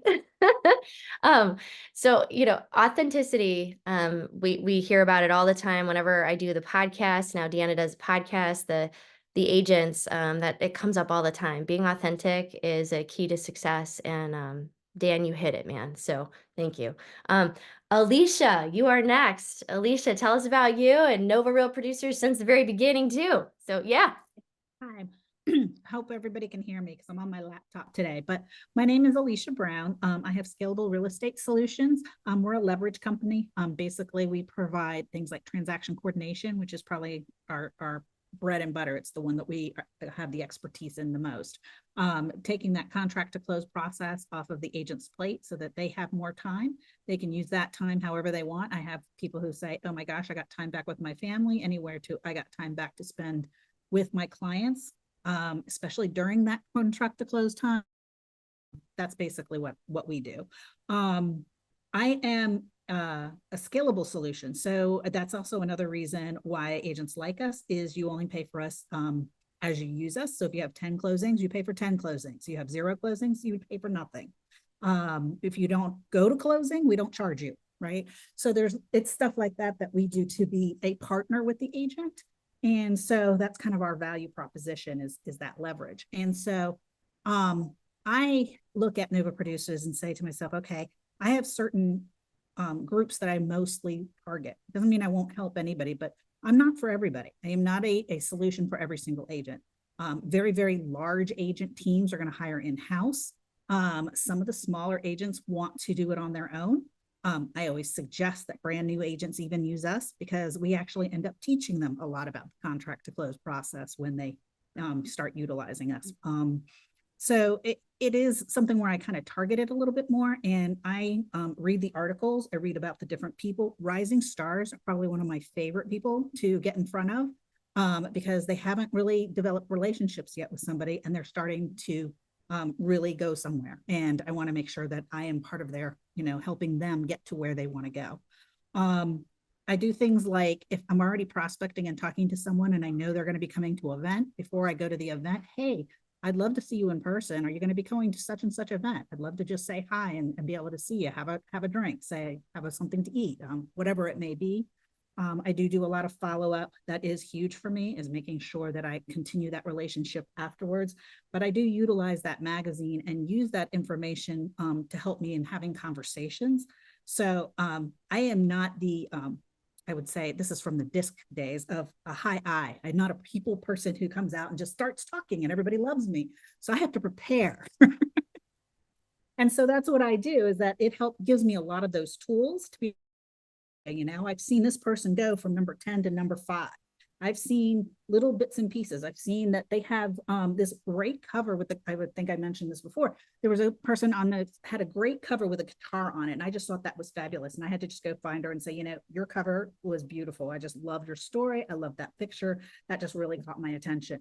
So, authenticity, we hear about it all the time whenever I do the podcast. Now Deanna does podcast, the agents, that it comes up all the time. Being authentic is a key to success. And Dan, you hit it, man. So thank you. Alicia, you are next. Alicia, tell us about you and Nova Real Producers since the very beginning too. So yeah. Hi. Hope everybody can hear me because I'm on my laptop today, but my name is Alicia Brown. I have Scalable Real Estate Solutions. We're a leverage company. Basically, we provide things like transaction coordination, which is probably our bread and butter. It's the one that we have the expertise in the most. Taking that contract to close process off of the agent's plate so that they have more time. They can use that time however they want. I have people who say, oh my gosh, I got time back with my family, anywhere to I got time back to spend with my clients. Especially during that contract to close time. That's basically what we do. I am a scalable solution. So that's also another reason why agents like us is you only pay for us as you use us. So if you have 10 closings, you pay for 10 closings. You have 0 closings, you would pay for nothing. If you don't go to closing, we don't charge you, right? So it's stuff like that that we do to be a partner with the agent. And so that's kind of our value proposition is that leverage. And so I look at Nova Producers and say to myself, okay, I have certain groups that I mostly target. Doesn't mean I won't help anybody, but I'm not for everybody. I am not a solution for every single agent. Very, very large agent teams are going to hire in-house. Some of the smaller agents want to do it on their own. I always suggest that brand new agents even use us because we actually end up teaching them a lot about the contract to close process when they start utilizing us. So it is something where I kind of target it a little bit more, and I read the articles. I read about the different people. Rising stars are probably one of my favorite people to get in front of because they haven't really developed relationships yet with somebody, and they're starting to really go somewhere. And I want to make sure that I am part of their, helping them get to where they want to go. I do things like if I'm already prospecting and talking to someone and I know they're going to be coming to an event, before I go to the event, hey, I'd love to see you in person. Are you going to be going to such and such event? I'd love to just say hi and be able to see you, have a drink, have something to eat, whatever it may be. I do a lot of follow-up. That is huge for me, is making sure that I continue that relationship afterwards. But I do utilize that magazine and use that information to help me in having conversations. So I am not the, I would say this is from the disc days of a high I. I'm not a people person who comes out and just starts talking and everybody loves me. So I have to prepare. And so that's what I do, is that it gives me a lot of those tools to be, I've seen this person go from number 10 to number 5. I've seen little bits and pieces. I've seen that they have this great cover with I would think I mentioned this before. There was a person had a great cover with a guitar on it. And I just thought that was fabulous. And I had to just go find her and say, your cover was beautiful. I just loved your story. I love that picture. That just really caught my attention.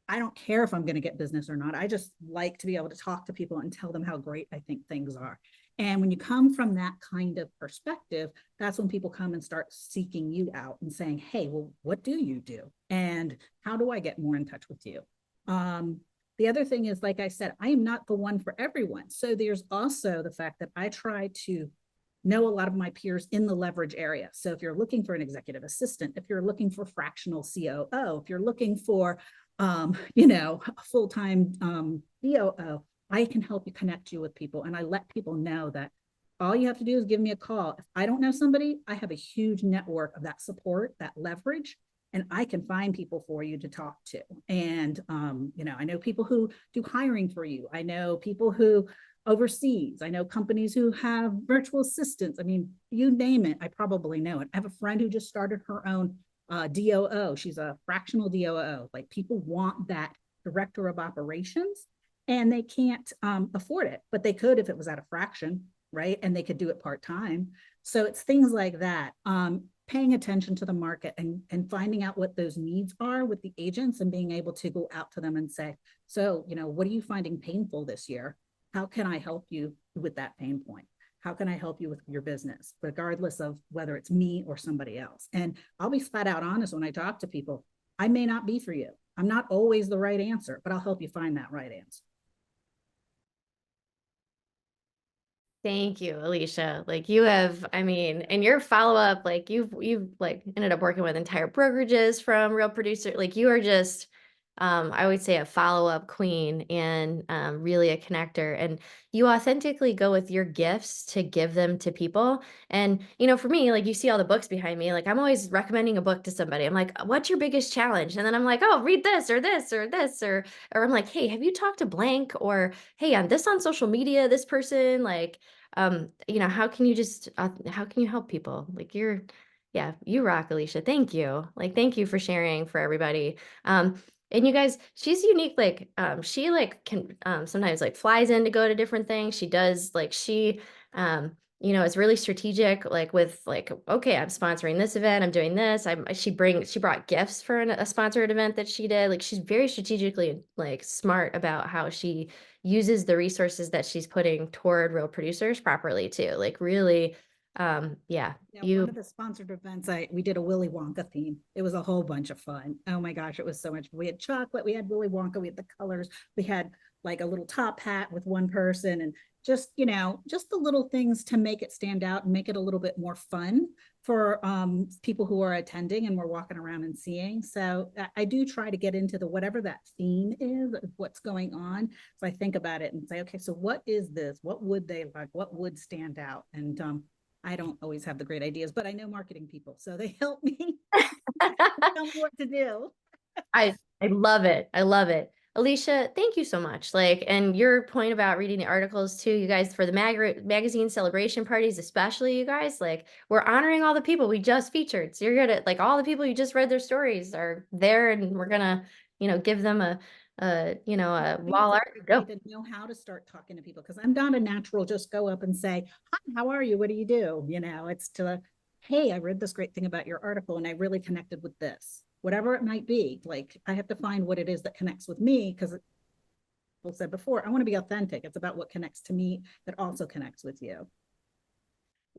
I don't care if I'm going to get business or not. I just like to be able to talk to people and tell them how great I think things are. And when you come from that kind of perspective, that's when people come and start seeking you out and saying, hey, well, what do you do? And how do I get more in touch with you? The other thing is, like I said, I am not the one for everyone. So there's also the fact that I try to know a lot of my peers in the leverage area. So if you're looking for an executive assistant, if you're looking for fractional COO, if you're looking for, a full-time COO, I can help you, connect you with people. And I let people know that all you have to do is give me a call. If I don't know somebody, I have a huge network of that support, that leverage, and I can find people for you to talk to. And, I know people who do hiring for you. I know people who overseas. I know companies who have virtual assistants. I mean, you name it, I probably know it. I have a friend who just started her own DOO. She's a fractional DOO. Like, people want that director of operations, and they can't afford it, but they could if it was at a fraction, right? And they could do it part-time. So it's things like that. Paying attention to the market and finding out what those needs are with the agents and being able to go out to them and say, so, what are you finding painful this year? How can I help you with that pain point? How can I help you with your business, regardless of whether it's me or somebody else? And I'll be flat out honest when I talk to people. I may not be for you. I'm not always the right answer, but I'll help you find that right answer. Thank you, Alicia. Like, you have, and your follow-up, like you've like ended up working with entire brokerages from Real Producer. Like, you are just, I would say, a follow-up queen and really a connector. And you authentically go with your gifts to give them to people. And, for me, like, you see all the books behind me, like, I'm always recommending a book to somebody. I'm like, what's your biggest challenge? And then I'm like, oh, read this or this or this, or I'm like, hey, have you talked to blank? Or, hey, on social media, this person, like, how can you help people? Like, you rock, Alicia. Thank you. Like, thank you for sharing for everybody. And you guys, she's unique. Like, she like can, sometimes like flies in to go to different things. She does like, it's really strategic, like with like, okay, I'm sponsoring this event. I'm doing this. She brought gifts for a sponsored event that she did. Like, she's very strategically like smart about how she uses the resources that she's putting toward Real Producers properly too. Like, really, One of the sponsored events, we did a Willy Wonka theme. It was a whole bunch of fun. Oh my gosh, it was so much. We had chocolate, we had Willy Wonka, we had the colors, we had like a little top hat with one person, and just, just the little things to make it stand out and make it a little bit more fun for people who are attending and we're walking around and seeing. So I do try to get into the whatever that theme is of what's going on. So I think about it and say, okay, so what is this? What would they like? What would stand out? And I don't always have the great ideas, but I know marketing people, so they help me tell me what to do. I love it. I love it. Alicia, thank you so much. Like, and your point about reading the articles too, you guys, for the magazine celebration parties, especially you guys, like, we're honoring all the people we just featured. So you're gonna, like, all the people you just read their stories are there, and we're gonna, give them a wall art. Go. To know how to start talking to people, because I'm not a natural just go up and say, hi, how are you, what do you do? It's to, hey, I read this great thing about your article and I really connected with this, whatever it might be. Like, I have to find what it is that connects with me, because people said before, I want to be authentic. It's about what connects to me that also connects with you.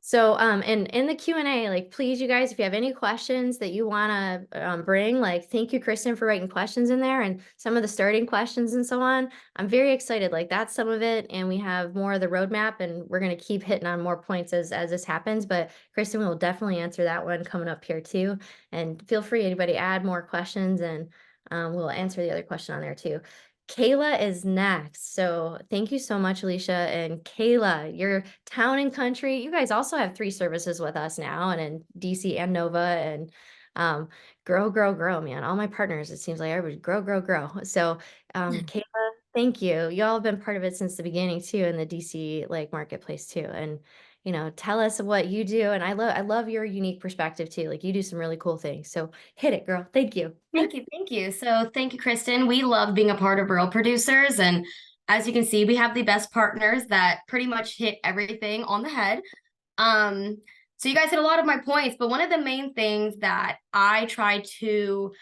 So, and in the Q&A, like, please, you guys, if you have any questions that you want to bring, like, thank you, Kristen, for writing questions in there and some of the starting questions and so on. I'm very excited. Like, that's some of it. And we have more of the roadmap, and we're going to keep hitting on more points as this happens. But Kristen will definitely answer that one coming up here too. And feel free, anybody, add more questions, and we'll answer the other question on there too. Kayla is next. So thank you so much, Alicia. And Kayla, your Town and Country, you guys also have 3 services with us now, and in DC and Nova, and grow, man. All my partners, it seems like everybody grow. So Kayla, thank you. Y'all have been part of it since the beginning too, in the DC like marketplace too. And tell us what you do. And I love your unique perspective too. Like, you do some really cool things. So hit it, girl. Thank you. Thank you. Thank you. So thank you, Kristen. We love being a part of Real Producers. And as you can see, we have the best partners that pretty much hit everything on the head. So you guys hit a lot of my points, but one of the main things that I try to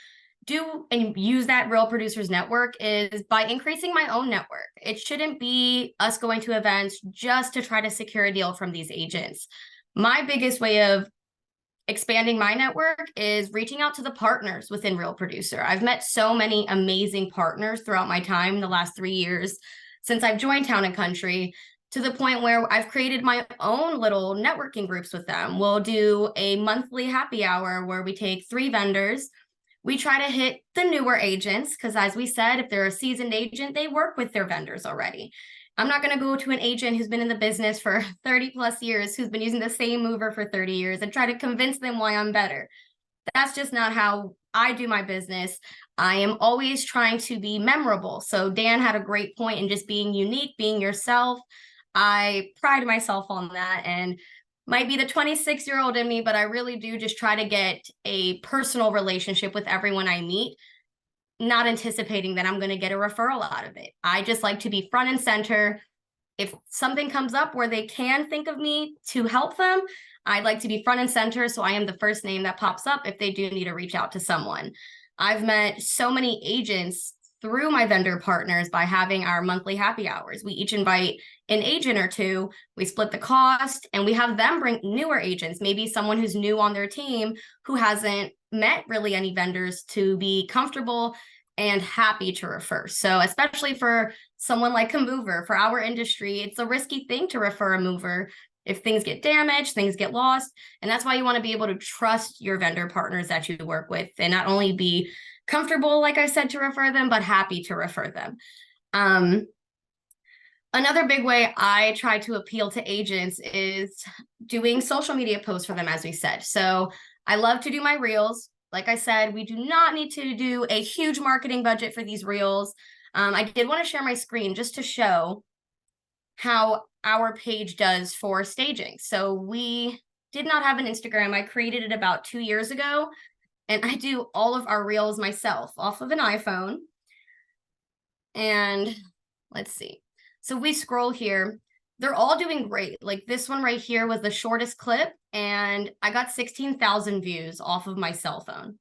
do and use that Real Producers Network is by increasing my own network. It shouldn't be us going to events just to try to secure a deal from these agents. My biggest way of expanding my network is reaching out to the partners within Real Producer. I've met so many amazing partners throughout my time, the last 3 years since I've joined Town and Country, to the point where I've created my own little networking groups with them. We'll do a monthly happy hour where we take 3 vendors. We try to hit the newer agents, because as we said, if they're a seasoned agent, they work with their vendors already. I'm not going to go to an agent who's been in the business for 30 plus years, who's been using the same mover for 30 years, and try to convince them why I'm better. That's just not how I do my business. I am always trying to be memorable. So Dan had a great point in just being unique, being yourself. I pride myself on that, and might be the 26-year-old in me, but I really do just try to get a personal relationship with everyone I meet, not anticipating that I'm going to get a referral out of it. I just like to be front and center. If something comes up where they can think of me to help them, I'd like to be front and center, so I am the first name that pops up if they do need to reach out to someone. I've met so many agents through my vendor partners by having our monthly happy hours. We each invite an agent or 2, we split the cost, and we have them bring newer agents, maybe someone who's new on their team who hasn't met really any vendors, to be comfortable and happy to refer. So especially for someone like a mover, for our industry, it's a risky thing to refer a mover. If things get damaged, things get lost. And that's why you want to be able to trust your vendor partners that you work with, and not only be comfortable, like I said, to refer them, but happy to refer them. Another big way I try to appeal to agents is doing social media posts for them, as we said. So I love to do my reels. Like I said, we do not need to do a huge marketing budget for these reels. I did want to share my screen just to show how our page does for staging. So we did not have an Instagram. I created it about 2 years ago, and I do all of our reels myself off of an iPhone. And let's see. So we scroll here. They're all doing great. Like this one right here was the shortest clip, and I got 16,000 views off of my cell phone.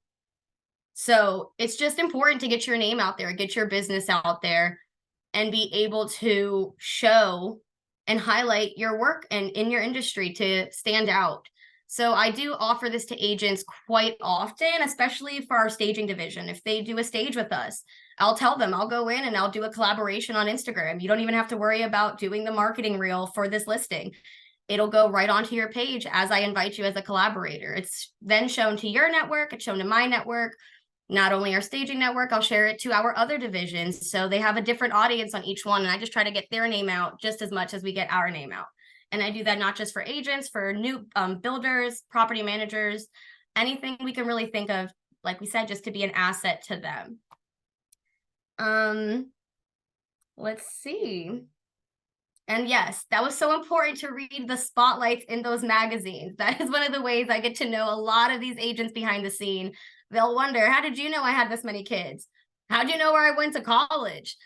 So it's just important to get your name out there, get your business out there, and be able to show and highlight your work and in your industry to stand out. So I do offer this to agents quite often, especially for our staging division. If they do a stage with us, I'll tell them, I'll go in and I'll do a collaboration on Instagram. You don't even have to worry about doing the marketing reel for this listing. It'll go right onto your page as I invite you as a collaborator. It's then shown to your network, it's shown to my network, not only our staging network, I'll share it to our other divisions. So they have a different audience on each one. And I just try to get their name out just as much as we get our name out. And I do that not just for agents, for new builders, property managers, anything we can really think of, like we said, just to be an asset to them. Let's see. And yes, that was so important to read the spotlights in those magazines. That is one of the ways I get to know a lot of these agents behind the scene. They'll wonder, how did you know I had this many kids? How do you know where I went to college?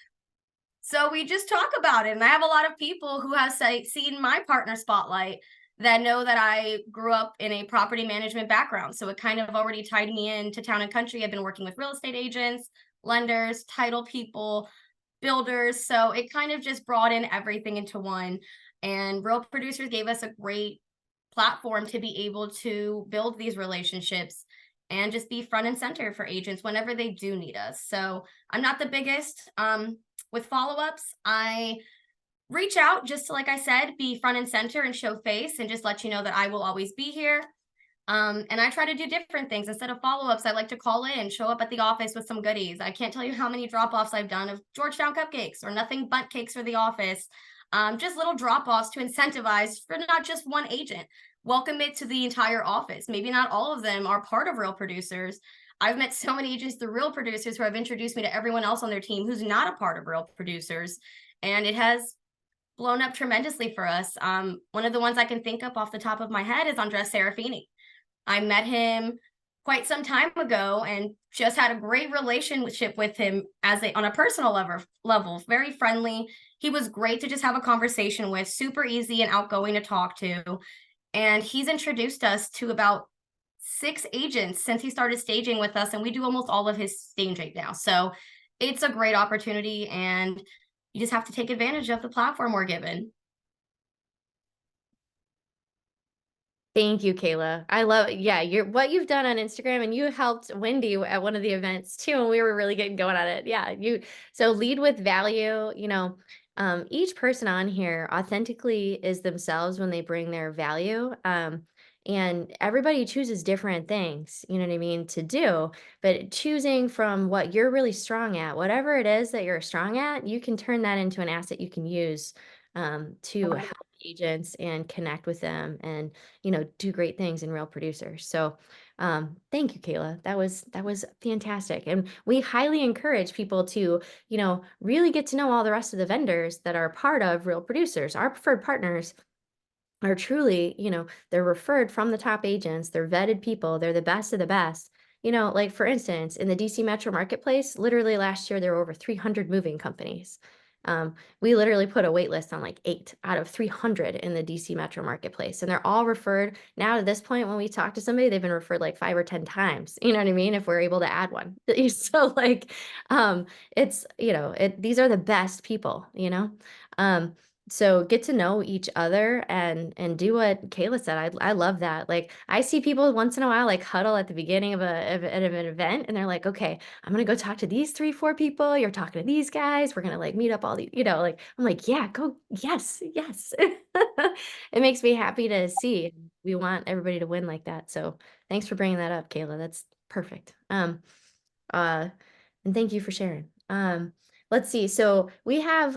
So we just talk about it. And I have a lot of people who have seen my partner spotlight that know that I grew up in a property management background. So it kind of already tied me into Town and Country. I've been working with real estate agents, lenders, title people, builders. So it kind of just brought in everything into one. And Real Producers gave us a great platform to be able to build these relationships and just be front and center for agents whenever they do need us. So I'm not the biggest with follow-ups. I reach out just to, like I said, be front and center and show face and just let you know that I will always be here. And I try to do different things. Instead of follow-ups, I like to call in, show up at the office with some goodies. I can't tell you how many drop-offs I've done of Georgetown cupcakes or nothing but cakes for the office. Just little drop-offs to incentivize for not just one agent. Welcome it to the entire office. Maybe not all of them are part of Real Producers. I've met so many agents through Real Producers who have introduced me to everyone else on their team who's not a part of Real Producers. And it has blown up tremendously for us. One of the ones I can think of off the top of my head is Andres Serafini. I met him quite some time ago and just had a great relationship with him on a personal level, very friendly. He was great to just have a conversation with, super easy and outgoing to talk to. And he's introduced us to about 6 agents since he started staging with us, and we do almost all of his staging now. So it's a great opportunity, and you just have to take advantage of the platform we're given. Thank you, Kayla. I love it. Yeah, what you've done on Instagram, and you helped Wendy at one of the events too, and we were really getting going on it. Yeah, so lead with value. Each person on here authentically is themselves when they bring their value. And everybody chooses different things, you know what I mean, to do, but choosing from what you're really strong at, whatever it is that you're strong at, you can turn that into an asset you can use to help agents and connect with them and, do great things in Real Producers. So thank you, Kayla. That was fantastic. And we highly encourage people to, really get to know all the rest of the vendors that are part of Real Producers. Our preferred partners are truly, they're referred from the top agents, they're vetted people, they're the best of the best. Like for instance, in the DC Metro Marketplace, literally last year, there were over 300 moving companies. We literally put a wait list on like 8 out of 300 in the DC Metro Marketplace, and they're all referred. Now to this point, when we talk to somebody, they've been referred like 5 or 10 times, you know what I mean? If we're able to add one. So like, it's, these are the best people, so get to know each other and do what Kayla said. I love that. Like I see people once in a while like huddle at the beginning of an event, and they're like, okay, I'm gonna go talk to these 3-4 people. You're talking to these guys. We're gonna like meet up all these, like I'm like, yeah, go, yes. It makes me happy to see. We want everybody to win like that. So thanks for bringing that up, Kayla. That's perfect. And thank you for sharing. Let's see. So we have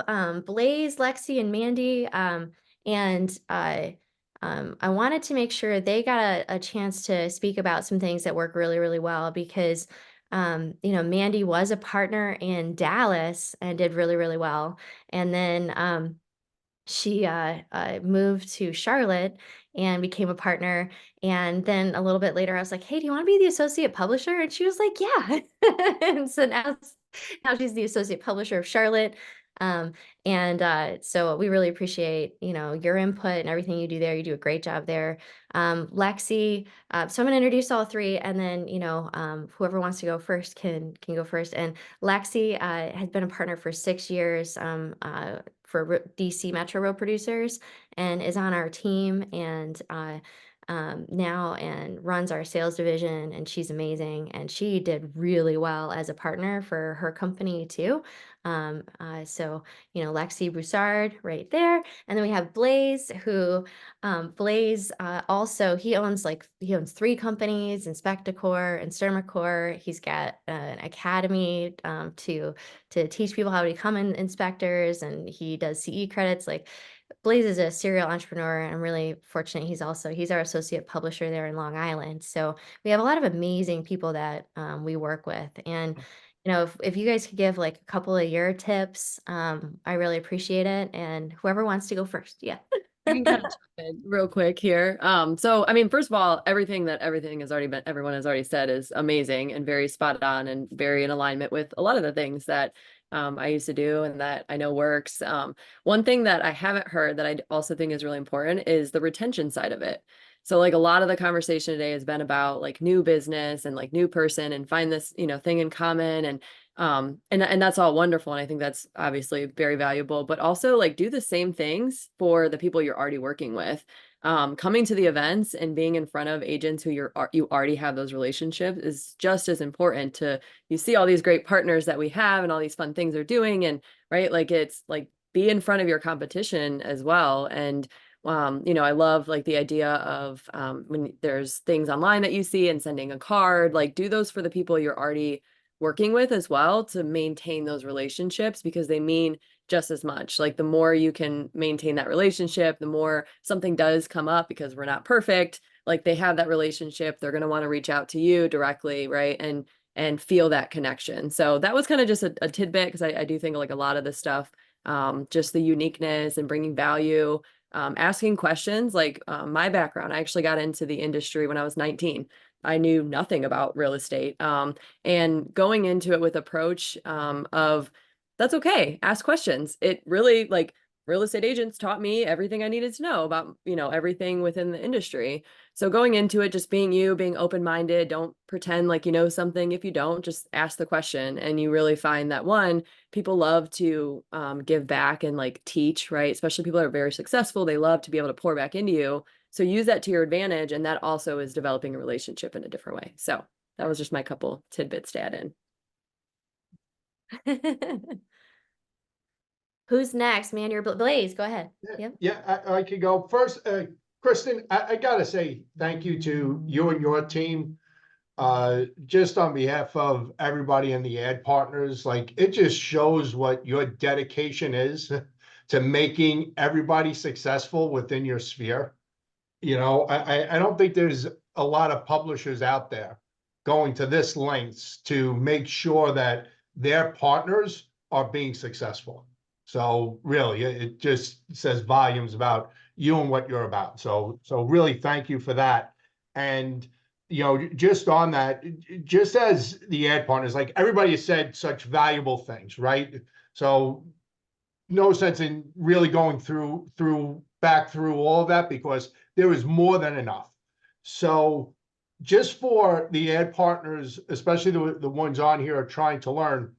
Blaze, Lexi, and Mandy. And I wanted to make sure they got a chance to speak about some things that work really, really well because, Mandy was a partner in Dallas and did really, really well. And then she moved to Charlotte and became a partner. And then a little bit later, I was like, hey, do you want to be the associate publisher? And she was like, yeah. And so now she's the associate publisher of Charlotte. So we really appreciate, your input and everything you do there. You do a great job there. Lexi, so I'm going to introduce all 3, and then, whoever wants to go first can go first. And Lexi has been a partner for 6 years for DC Metro Real Producers and is on our team. And now and runs our sales division, and she's amazing. And she did really well as a partner for her company too. So, Lexi Broussard right there. And then we have Blaze, who Blaze also, he owns 3 companies, Inspectacor and Sturmacor. He's got an academy to teach people how to become inspectors, and he does CE credits. Like, Blaze is a serial entrepreneur, and I'm really fortunate. He's our associate publisher there in Long Island. So we have a lot of amazing people that we work with. And if you guys could give like a couple of your tips, I really appreciate it. And whoever wants to go first, yeah. I can kind of jump in real quick here. So I mean, first of all, everyone has already said is amazing and very spot on and very in alignment with a lot of the things that I used to do and that I know works. One thing that I haven't heard that I also think is really important is the retention side of it. So like a lot of the conversation today has been about like new business and like new person and find this, thing in common and that's all wonderful. And I think that's obviously very valuable, but also like do the same things for the people you're already working with. Coming to the events and being in front of agents who you already have those relationships is just as important you see all these great partners that we have and all these fun things they're doing. And right, like it's like be in front of your competition as well. And I love like the idea of when there's things online that you see and sending a card, like do those for the people you're already working with as well to maintain those relationships because they mean just as much. Like the more you can maintain that relationship, the more something does come up because we're not perfect. Like they have that relationship, they're going to want to reach out to you directly, right? And feel that connection. So that was kind of just a tidbit because I do think like a lot of this stuff, just the uniqueness and bringing value, asking questions. Like my background, I actually got into the industry when I was 19. I knew nothing about real estate. And going into it with approach of that's okay, ask questions. It really like real estate agents taught me everything I needed to know about, everything within the industry. So going into it, just being being open-minded, don't pretend like you know something if you don't, just ask the question. And you really find that people love to give back and like teach, right? Especially people that are very successful. They love to be able to pour back into you. So use that to your advantage. And that also is developing a relationship in a different way. So that was just my couple tidbits to add in. Who's next, man? You're Blaze. Go ahead. Yep. Yeah, I could go first. Kristen, I gotta say thank you to you and your team. Just on behalf of everybody in the ad partners, like it just shows what your dedication is to making everybody successful within your sphere. I don't think there's a lot of publishers out there going to this lengths to make sure that their partners are being successful. So really, it just says volumes about you and what you're about. So really thank you for that. And, just on that, just as the ad partners, like everybody has said such valuable things, right? So no sense in really going back through all of that because there is more than enough. So just for the ad partners, especially the ones on here are trying to learn,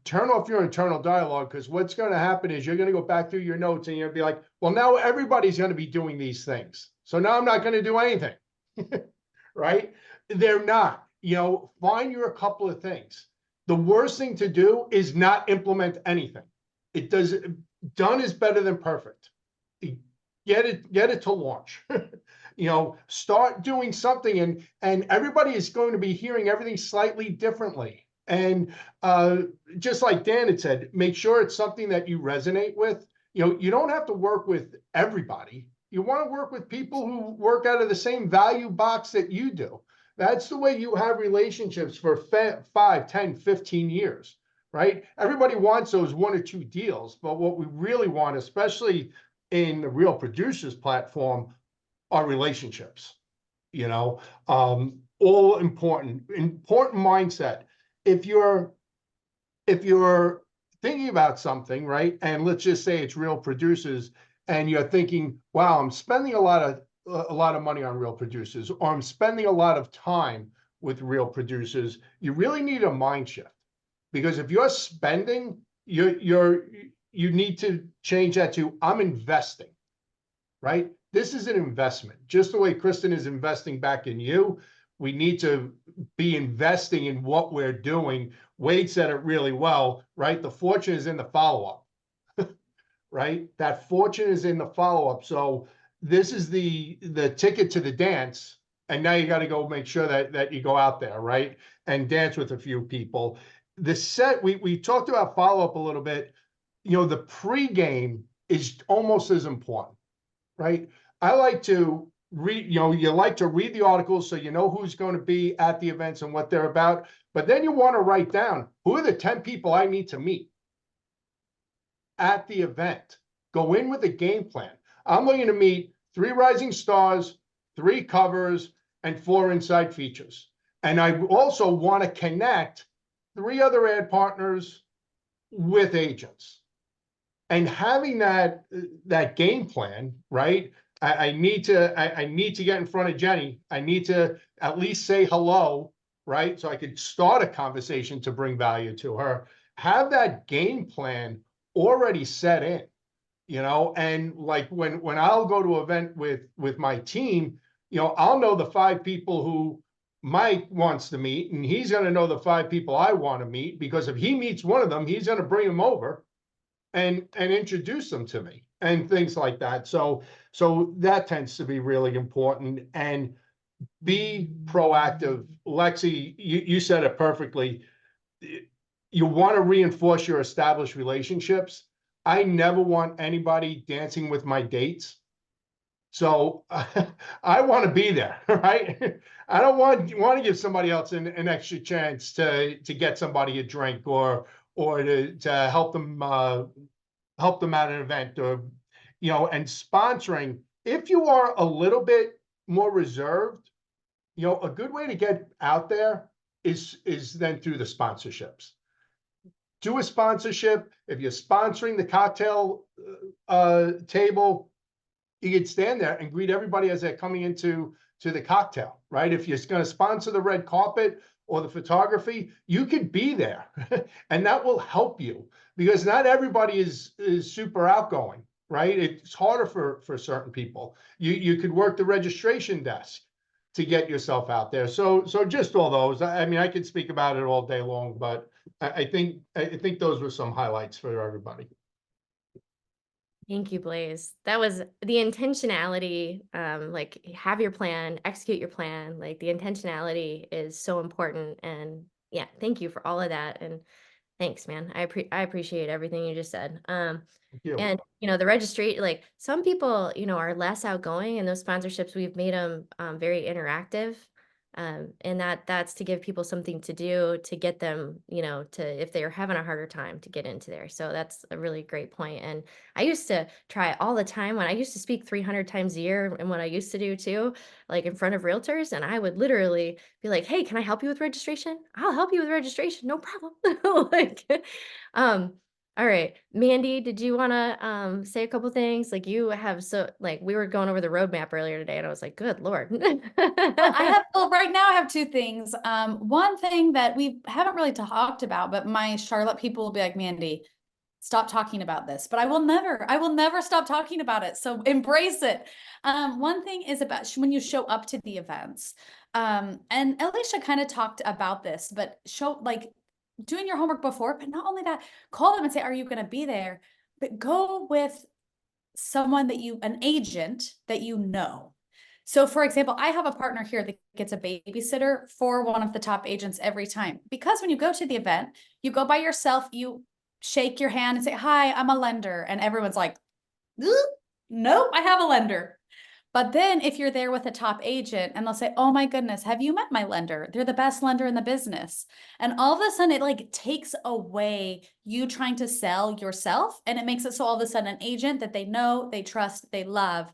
turn off your internal dialogue because what's going to happen is you're going to go back through your notes and you're going to be like, well, now everybody's going to be doing these things. So now I'm not going to do anything, right? They're not, find your couple of things. The worst thing to do is not implement anything. Done is better than perfect. Get it to launch. Start doing something and everybody is going to be hearing everything slightly differently. And just like Dan had said, make sure it's something that you resonate with. You don't have to work with everybody. You want to work with people who work out of the same value box that you do. That's the way you have relationships for 5, 10, 15 years, right? Everybody wants those 1 or 2 deals, but what we really want, especially in the Real Producers platform, are relationships, all important mindset. If you're thinking about something, right, and let's just say it's Real Producers, and you're thinking, wow, I'm spending a lot of money on Real Producers, or I'm spending a lot of time with Real Producers, you really need a mind shift. Because if you're spending, you need to change that to I'm investing, right? This is an investment, just the way Kristen is investing back in you. We need to be investing in what we're doing. Wade said it really well, right? The fortune is in the follow-up, right? That fortune is in the follow-up. So this is the ticket to the dance. And now you got to go make sure that you go out there, right? And dance with a few people. The set, we talked about follow-up a little bit. You know, the pregame is almost as important, right? I like to read, you know, you like to read the articles so you know who's going to be at the events and what they're about. But then you want to write down, who are the 10 people I need to meet at the event? Go in with a game plan. I'm looking to meet 3 rising stars, 3 covers, and 4 inside features. And I also want to connect 3 other ad partners with agents. And having that game plan, right? I need to get in front of Jenny. I need to at least say hello, right? So I could start a conversation to bring value to her. Have that game plan already set in, you know, and like when I'll go to an event with my team, you know, I'll know the 5 people who Mike wants to meet, and he's going to know the 5 people I want to meet, because if he meets one of them, he's going to bring them over and introduce them to me and things like that. So that tends to be really important. And be proactive. Lexi, you said it perfectly. You want to reinforce your established relationships. I never want anybody dancing with my dates. So I want to be there, right? I don't want to give somebody else an extra chance to get somebody a drink or to help them at an event, or, you know, and sponsoring. If you are a little bit more reserved, you know, a good way to get out there is then through the sponsorships. Do a sponsorship. If you're sponsoring the cocktail table, you could stand there and greet everybody as they're coming into the cocktail, right? If you're going to sponsor the red carpet or the photography, you could be there and that will help you, because not everybody is super outgoing, right? It's harder for certain people. You could work the registration desk to get yourself out there. So just all those. I mean, I could speak about it all day long, but I think those were some highlights for everybody. Thank you, Blaze. That was the intentionality, like have your plan, execute your plan. Like the intentionality is so important. And yeah, thank you for all of that. And thanks, man. I appreciate everything you just said. Thank you. And you know, the registry, like some people, you know, are less outgoing, and those sponsorships, we've made them very interactive. And that's to give people something to do, to get them, you know, to, if they are having a harder time, to get into there. So that's a really great point. And I used to try all the time when I used to speak 300 times a year, and what I used to do too, like in front of realtors. And I would literally be like, hey, can I help you with registration? I'll help you with registration. No problem. Like, all right, Mandy, did you want to say a couple things? Like you have, so like we were going over the roadmap earlier today, and I was like, good Lord. Well, right now I have 2 things. One thing that we haven't really talked about, but my Charlotte people will be like, Mandy, stop talking about this, but I will never stop talking about it. So embrace it. One thing is about when you show up to the events. And Alicia kind of talked about this, but doing your homework before, but not only that, call them and say, are you going to be there? But go with someone an agent that you know. So for example, I have a partner here that gets a babysitter for one of the top agents every time, because when you go to the event, you go by yourself, you shake your hand and say, hi, I'm a lender. And everyone's like, nope, I have a lender. But then if you're there with a top agent and they'll say, oh my goodness, have you met my lender? They're the best lender in the business. And all of a sudden it like takes away you trying to sell yourself. And it makes it so all of a sudden an agent that they know, they trust, they love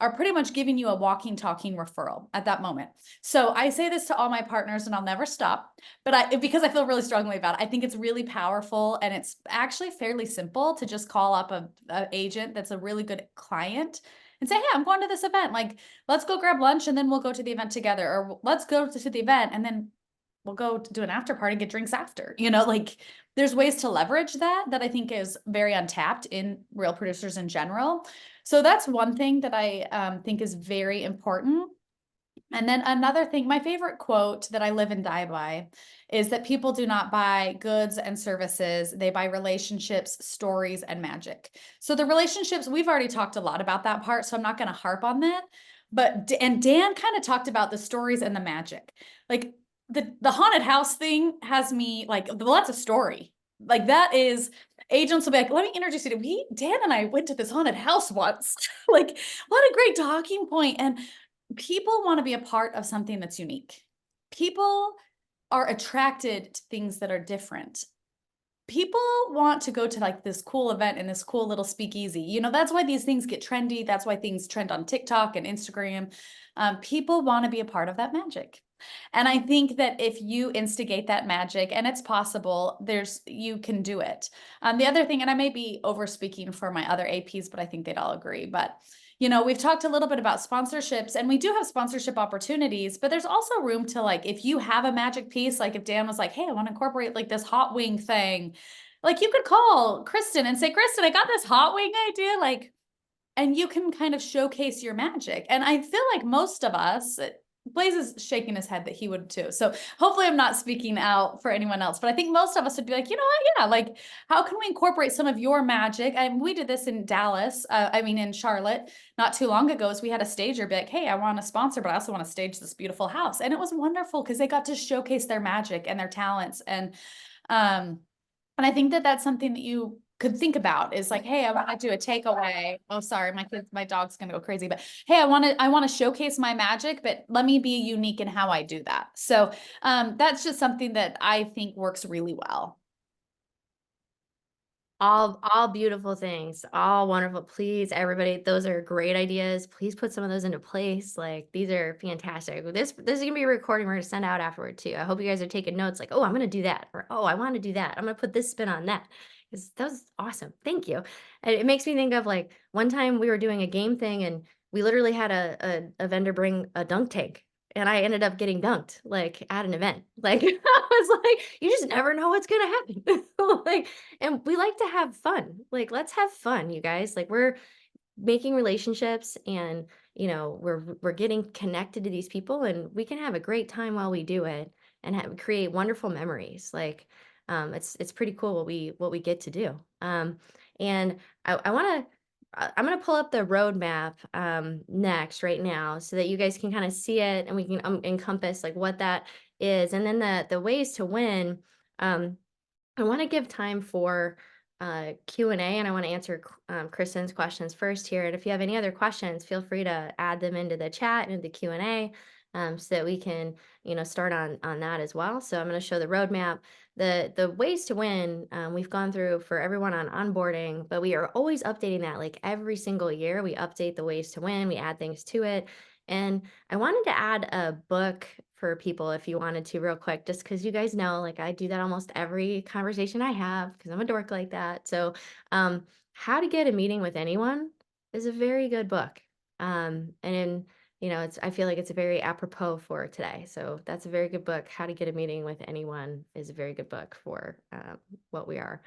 are pretty much giving you a walking, talking referral at that moment. So I say this to all my partners and I'll never stop, but because I feel really strongly about it, I think it's really powerful. And it's actually fairly simple to just call up an agent that's a really good client and say, hey, I'm going to this event. Like, let's go grab lunch and then we'll go to the event together, or let's go to the event and then we'll go to do an after party, get drinks after, like there's ways to leverage that I think is very untapped in real producers in general. So that's one thing that I think is very important. And then another thing, my favorite quote that I live and die by is that people do not buy goods and services. They buy relationships, stories, and magic. So the relationships, we've already talked a lot about that part, so I'm not going to harp on that. But, and Dan kind of talked about the stories and the magic. Like the haunted house thing has me like, well, that's a story. Like that is, agents will be like, let me introduce you to, Dan and I went to this haunted house once. Like, what a great talking point. And people want to be a part of something that's unique. People are attracted to things that are different. People want to go to like this cool event and this cool little speakeasy. That's why these things get trendy. That's why things trend on TikTok and Instagram. People want to be a part of that magic. And I think that if you instigate that magic, and it's possible, you can do it. The other thing, and I may be over speaking for my other APs, but I think they'd all agree, but we've talked a little bit about sponsorships, and we do have sponsorship opportunities, but there's also room to like, if you have a magic piece, like if Dan was like, hey, I want to incorporate like this hot wing thing, like you could call Kristen and say, Kristen, I got this hot wing idea, like, and you can kind of showcase your magic. And I feel like most of us, Blaze is shaking his head that he would too. So hopefully I'm not speaking out for anyone else, but I think most of us would be like, you know what? Yeah. Like, how can we incorporate some of your magic? And we did this in Dallas. In Charlotte, not too long ago, is we had a stager be like, hey, I want to sponsor, but I also want to stage this beautiful house. And it was wonderful because they got to showcase their magic and their talents. And I think that that's something that you could think about is like, hey, I want to do a takeaway. Oh, sorry, my dog's gonna go crazy, but hey, I want to showcase my magic, but let me be unique in how I do that. So that's just something that I think works really well. All beautiful things, all wonderful. Please, everybody, those are great ideas. Please put some of those into place. Like, these are fantastic. This is gonna be a recording we're gonna send out afterward too. I hope you guys are taking notes, like, oh, I'm gonna do that, or oh, I want to do that. I'm gonna put this spin on that. That was awesome. Thank you. And it makes me think of like one time we were doing a game thing and we literally had a vendor bring a dunk tank. And I ended up getting dunked like at an event. Like, I was like, you just never know what's gonna happen. Like, and we like to have fun. Like, let's have fun, you guys. Like, we're making relationships, and we're getting connected to these people, and we can have a great time while we do it and create wonderful memories. Like, it's pretty cool what we get to do. And I'm going to pull up the roadmap next right now so that you guys can kind of see it, and we can encompass like what that is. And then the ways to win. I want to give time for Q&A, and I want to answer Kristen's questions first here. And if you have any other questions, feel free to add them into the chat and into the Q&A so that we can start on that as well. So I'm going to show the roadmap. The ways to win, we've gone through for everyone on onboarding, but we are always updating that. Like every single year, we update the ways to win, we add things to it. And I wanted to add a book for people if you wanted to real quick, just because you guys know, like I do that almost every conversation I have because I'm a dork like that. So How to Get a Meeting with Anyone is a very good book. And I feel like it's a very apropos for today. So that's a very good book. How to Get a Meeting with Anyone is a very good book for what we are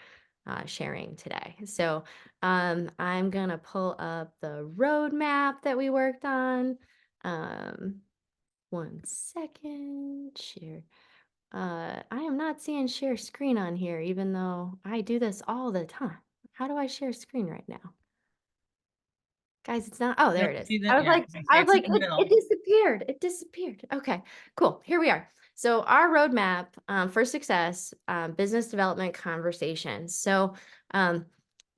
sharing today. So I'm going to pull up the roadmap that we worked on. 1 second, share. I am not seeing share screen on here, even though I do this all the time. How do I share screen right now? Guys, it's not. Oh, there it is. I was like, it disappeared. It disappeared. Okay, cool. Here we are. So our roadmap for success, business development conversations. So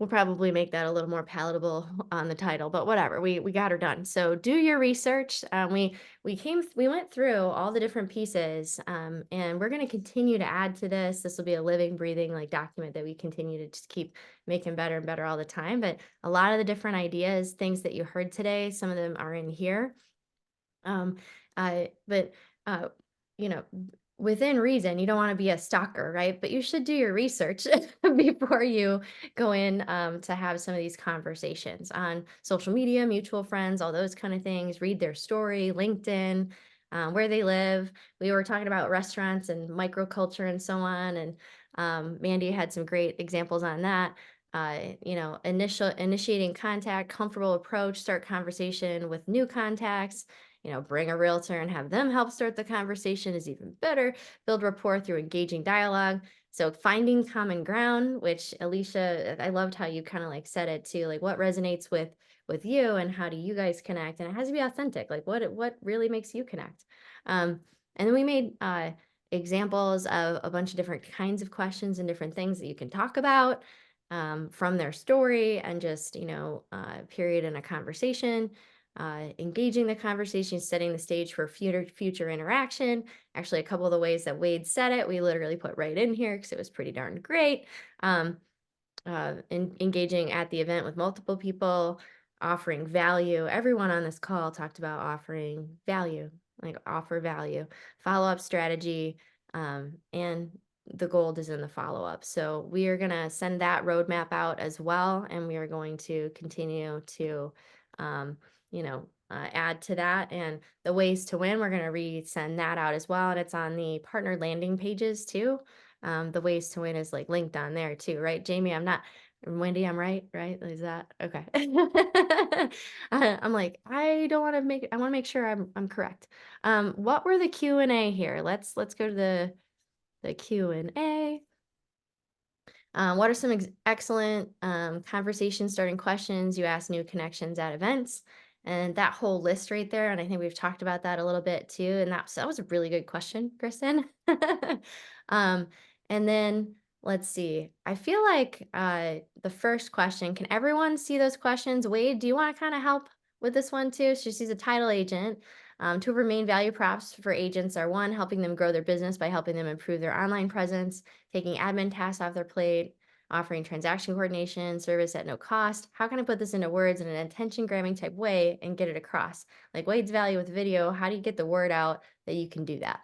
we'll probably make that a little more palatable on the title, but whatever, we got her done. So do your research. We went through all the different pieces, and we're going to continue to add to this. This will be a living, breathing like document that we continue to just keep making better and better all the time. But a lot of the different ideas, things that you heard today, some of them are in here. Within reason, you don't want to be a stalker, right? But you should do your research before you go in to have some of these conversations on social media, mutual friends, all those kind of things. Read their story, LinkedIn, where they live. We were talking about restaurants and microculture and so on. And Mandy had some great examples on that. Initiating contact, comfortable approach, start conversation with new contacts, bring a realtor and have them help start the conversation is even better. Build rapport through engaging dialogue. So finding common ground, which Alicia, I loved how you kind of like said it too, like what resonates with you and how do you guys connect? And it has to be authentic. Like what really makes you connect? And then we made examples of a bunch of different kinds of questions and different things that you can talk about from their story and just, period in a conversation, engaging the conversation, setting the stage for future interaction. Actually, a couple of the ways that Wade said it, we literally put right in here because it was pretty darn great. Engaging at the event with multiple people, offering value. Everyone on this call talked about offering value, like offer value, follow-up strategy, and the gold is in the follow-up. So we are going to send that roadmap out as well. And we are going to continue to, add to that. And the ways to win, we're going to resend that out as well. And it's on the partner landing pages too. The ways to win is like linked on there too, right? Jamie, Wendy, I'm right? Is that okay? I'm like, I want to make sure I'm correct. What were the Q&A here? Let's go to the Q&A. What are some excellent conversation starting questions you ask new connections at events? And that whole list right there, and I think we've talked about that a little bit too. And that was a really good question, Kristen. And then let's see. I feel like the first question, can everyone see those questions? Wade, do you want to kind of help with this one too? So she's a title agent. Two of her main value props for agents are one, helping them grow their business by helping them improve their online presence, taking admin tasks off their plate, offering transaction coordination, service at no cost. How can I put this into words in an attention grabbing type way and get it across? Like Wade's value with video, how do you get the word out that you can do that?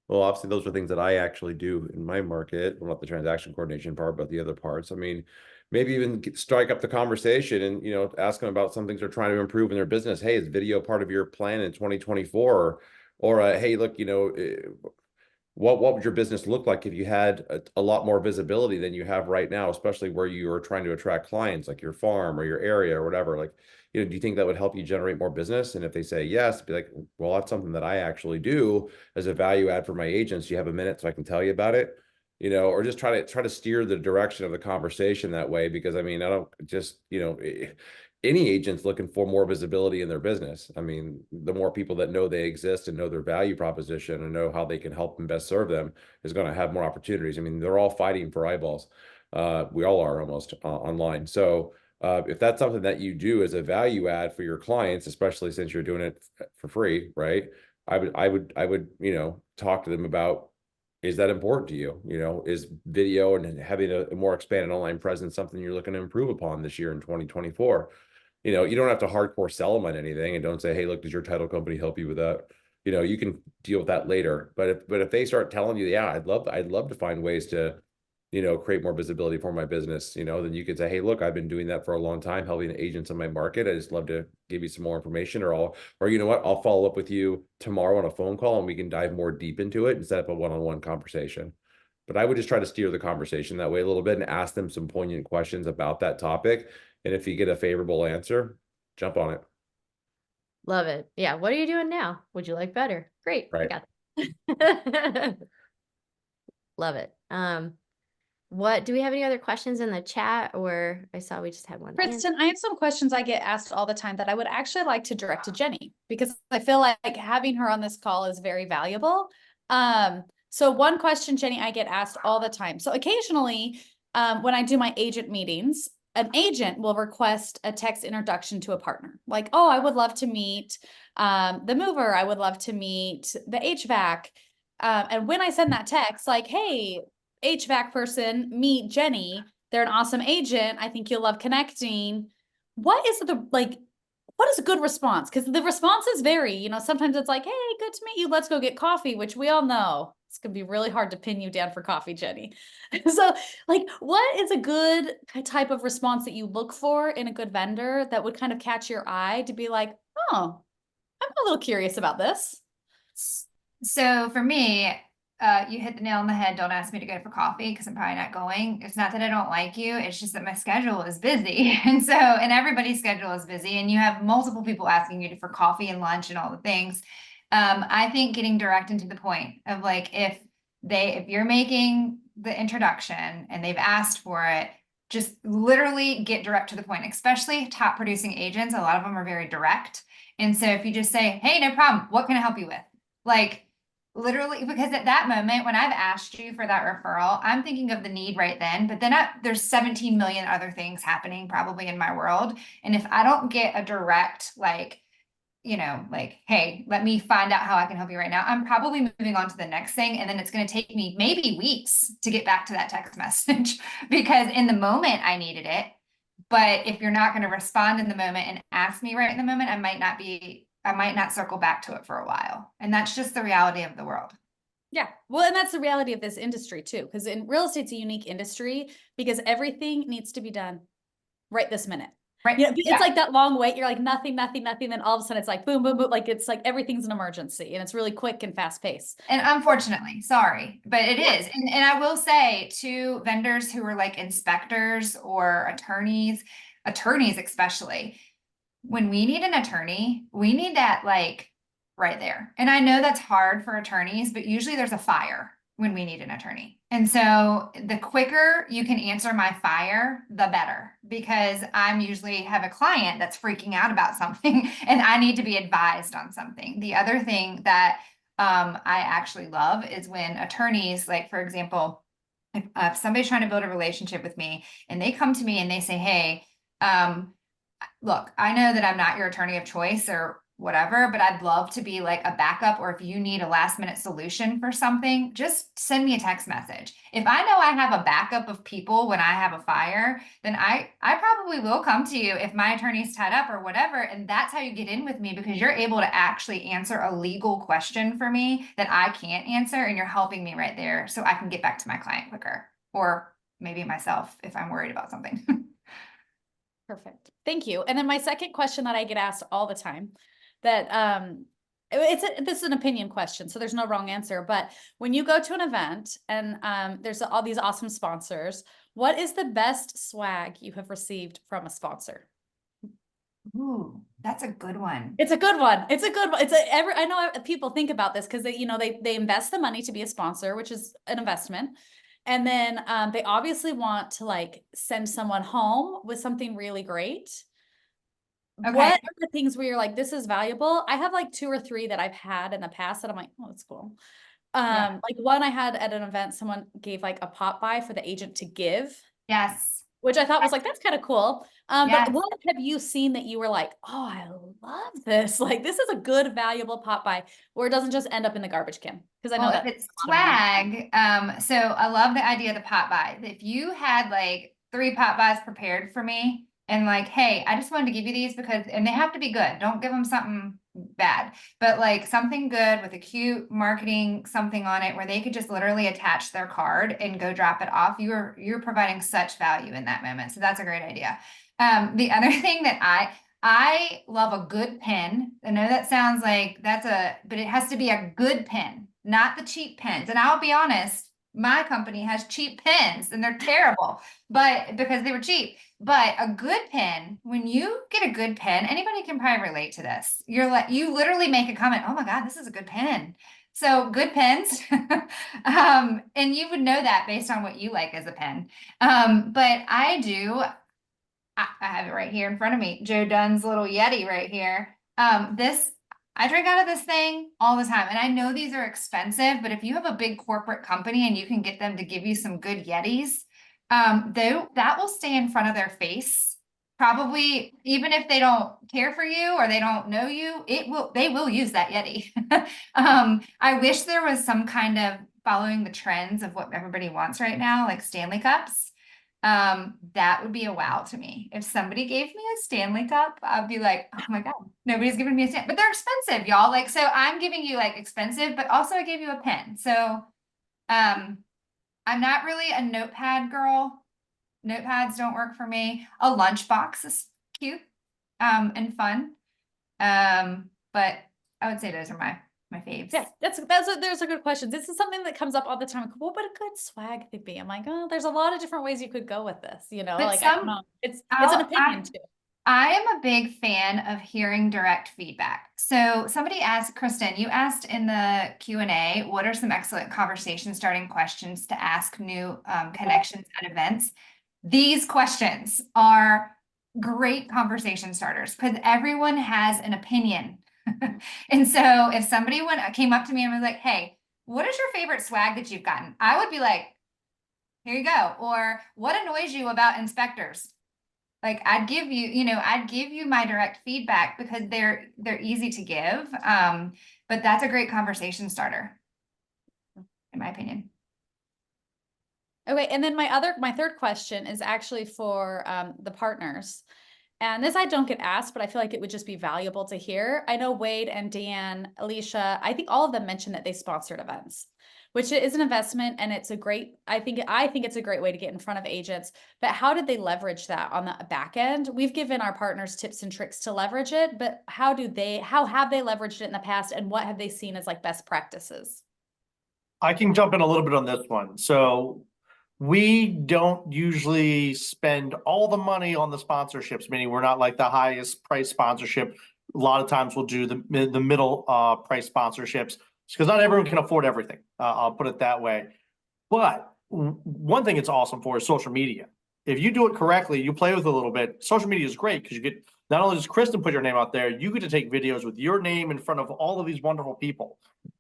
Well, obviously those are things that I actually do in my market. Well, not the transaction coordination part, but the other parts. I mean, maybe even strike up the conversation and, ask them about some things they're trying to improve in their business. Hey, is video part of your plan in 2024? Or hey, look, what would your business look like if you had a lot more visibility than you have right now, especially where you are trying to attract clients like your farm or your area or whatever? Like, do you think that would help you generate more business? And if they say yes, be like, well, that's something that I actually do as a value add for my agents. Do you have a minute so I can tell you about it? Or just try to steer the direction of the conversation that way, because I mean, I don't just, any agent's looking for more visibility in their business. I mean, the more people that know they exist and know their value proposition and know how they can help and best serve them is going to have more opportunities. I mean, they're all fighting for eyeballs. We all are almost online. So if that's something that you do as a value add for your clients, especially since you're doing it for free, right? I would, talk to them about, is that important to you? Is video and having a more expanded online presence something you're looking to improve upon this year in 2024? You don't have to hardcore sell them on anything, and don't say, hey, look, does your title company help you with that? You can deal with that later. But if they start telling you, yeah, I'd love to find ways to, create more visibility for my business, then you could say, hey, look, I've been doing that for a long time, helping agents in my market. I just love to give you some more information, or you know what, I'll follow up with you tomorrow on a phone call and we can dive more deep into it and set up a one-on-one conversation. But I would just try to steer the conversation that way a little bit and ask them some poignant questions about that topic. And if you get a favorable answer, jump on it. Love it. Yeah. What are you doing now? Would you like better? Great. I Right. got that. Love it. What do we have any other questions in the chat, or I saw we just had one? Kristen, I have some questions I get asked all the time that I would actually like to direct to Jenny, because I feel like having her on this call is very valuable. So one question, Jenny, I get asked all the time. So occasionally, when I do my agent meetings, an agent will request a text introduction to a partner. Like, oh, I would love to meet the mover. I would love to meet the HVAC. And when I send that text, like, hey, HVAC person, meet Jenny. They're an awesome agent. I think you'll love connecting. What is what is a good response? Because the responses vary, you know, sometimes it's like, hey, good to meet you, let's go get coffee, which we all know it's gonna be really hard to pin you down for coffee, Jenny. So like, what is a good type of response that you look for in a good vendor that would kind of catch your eye to be like, oh, I'm a little curious about this? So for me, you hit the nail on the head. Don't ask me to go for coffee because I'm probably not going. It's not that I don't like you. It's just that my schedule is busy. And everybody's schedule is busy, and you have multiple people asking you for coffee and lunch and all the things. I think getting direct and to the point of like, if you're making the introduction and they've asked for it, just literally get direct to the point, especially top producing agents. A lot of them are very direct. And so if you just say, hey, no problem, what can I help you with? Like, literally, because at that moment, when I've asked you for that referral, I'm thinking of the need right then, but then there's 17 million other things happening probably in my world. And if I don't get a direct, like, you know, like, hey, let me find out how I can help you right now, I'm probably moving on to the next thing. And then it's going to take me maybe weeks to get back to that text message because in the moment I needed it. But if you're not going to respond in the moment and ask me right in the moment, I might not circle back to it for a while. And that's just the reality of the world. Yeah. Well, and that's the reality of this industry too, because in real estate's a unique industry because everything needs to be done right this minute. Right. You know, Yeah. it's like that long wait. You're like nothing. Then all of a sudden it's like boom, boom, boom. Like it's like everything's an emergency and it's really quick and fast paced. And unfortunately, sorry, but it is. And I will say to vendors who are like inspectors or attorneys especially, when we need an attorney, we need that like right there. And I know that's hard for attorneys, but usually there's a fire when we need an attorney. And so the quicker you can answer my fire, the better, because I'm usually have a client that's freaking out about something and I need to be advised on something. The other thing that I actually love is when attorneys, like for example, if somebody's trying to build a relationship with me and they come to me and they say, hey, look, I know that I'm not your attorney of choice or whatever, but I'd love to be like a backup, or if you need a last minute solution for something, just send me a text message. If I know I have a backup of people when I have a fire, then I probably will come to you if my attorney's tied up or whatever. And that's how you get in with me, because you're able to actually answer a legal question for me that I can't answer. And you're helping me right there so I can get back to my client quicker, or maybe myself if I'm worried about something. Perfect. Thank you. And then my second question that I get asked all the time that this is an opinion question, so there's no wrong answer, but when you go to an event and there's all these awesome sponsors, what is the best swag you have received from a sponsor? Ooh, that's a good one. It's a good one. It's a good one. I know people think about this because they invest the money to be a sponsor, which is an investment. And then they obviously want to like send someone home with something really great. Okay. What are the things where you're like, this is valuable? I have like 2 or 3 that I've had in the past that I'm like, oh, that's cool. Yeah. Like one I had at an event, someone gave like a pop by for the agent to give, Yes. which I thought was like, that's kind of cool. Yes. But what have you seen that you were like, oh, I love this. Like, this is a good, valuable pop by, where it doesn't just end up in the garbage can. Because I know Well, that if it's swag, so I love the idea of the pop by. If you had like 3 pop buys prepared for me and like, hey, I just wanted to give you these because, and they have to be good. Don't give them something bad, but like something good with a cute marketing, something on it where they could just literally attach their card and go drop it off. You're providing such value in that moment. So that's a great idea. The other thing that I love a good pen. I know that sounds like but it has to be a good pen, not the cheap pens. And I'll be honest, my company has cheap pens and they're terrible, but because they were cheap. But a good pen, when you get a good pen, anybody can probably relate to this. You literally make a comment, oh my God, this is a good pen. So good pens, and you would know that based on what you like as a pen. But I have it right here in front of me. Joe Dunn's little Yeti right here. I drink out of this thing all the time. And I know these are expensive, but if you have a big corporate company and you can get them to give you some good Yetis, that will stay in front of their face. Probably even if they don't care for you or they don't know you, they will use that Yeti. I wish there was some kind of following the trends of what everybody wants right now, like Stanley Cups. That would be a wow to me. If somebody gave me a Stanley Cup, I'd be like, oh my God, nobody's giving me a Stanley, but they're expensive, y'all. Like, so I'm giving you like expensive, but also I gave you a pen. So, I'm not really a notepad girl. Notepads don't work for me. A lunchbox is cute, and fun. But I would say those are my faves. Yeah, there's a good question. This is something that comes up all the time. Like, what would a good swag could be? I'm like, oh, there's a lot of different ways you could go with this, you know, But like, I don't know. It's an opinion too. I am a big fan of hearing direct feedback. So somebody asked, Kristen, you asked in the Q&A, what are some excellent conversation starting questions to ask new connections at events? These questions are great conversation starters because everyone has an opinion. And so if somebody came up to me and was like, hey, what is your favorite swag that you've gotten? I would be like, here you go. Or what annoys you about inspectors? Like I'd give you my direct feedback because they're easy to give. But that's a great conversation starter, in my opinion. Okay, and then my third question is actually for the partners. And this I don't get asked, but I feel like it would just be valuable to hear. I know Wade and Dan, Alicia, I think all of them mentioned that they sponsored events, which is an investment, and it's a great, I think it's a great way to get in front of agents. But how did they leverage that on the back end? We've given our partners tips and tricks to leverage it, but how have they leveraged it in the past, and what have they seen as like best practices? I can jump in a little bit on this one. So we don't usually spend all the money on the sponsorships, meaning we're not like the highest price sponsorship. A lot of times we'll do the middle price sponsorships because not everyone can afford everything. I'll put it that way. But one thing it's awesome for is social media. If you do it correctly, you play with it a little bit. Social media is great because you get, not only does Kristen put your name out there, you get to take videos with your name in front of all of these wonderful people.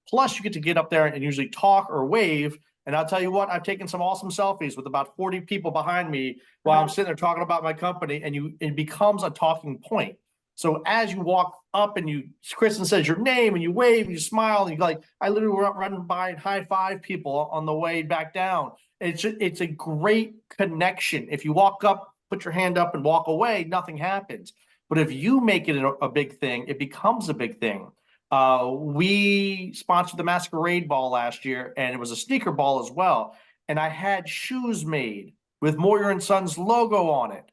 Plus you get to get up there and usually talk or wave. And I'll tell you what, I've taken some awesome selfies with about 40 people behind me while I'm sitting there talking about my company, and it becomes a talking point. So as you walk up and Kristen says your name and you wave and you smile and you like, I literally went running by and high five people on the way back down. It's a great connection. If you walk up, put your hand up and walk away, nothing happens. But if you make it a big thing, it becomes a big thing. We sponsored the Masquerade Ball last year, and it was a sneaker ball as well. And I had shoes made with Moyer and Sons logo on it.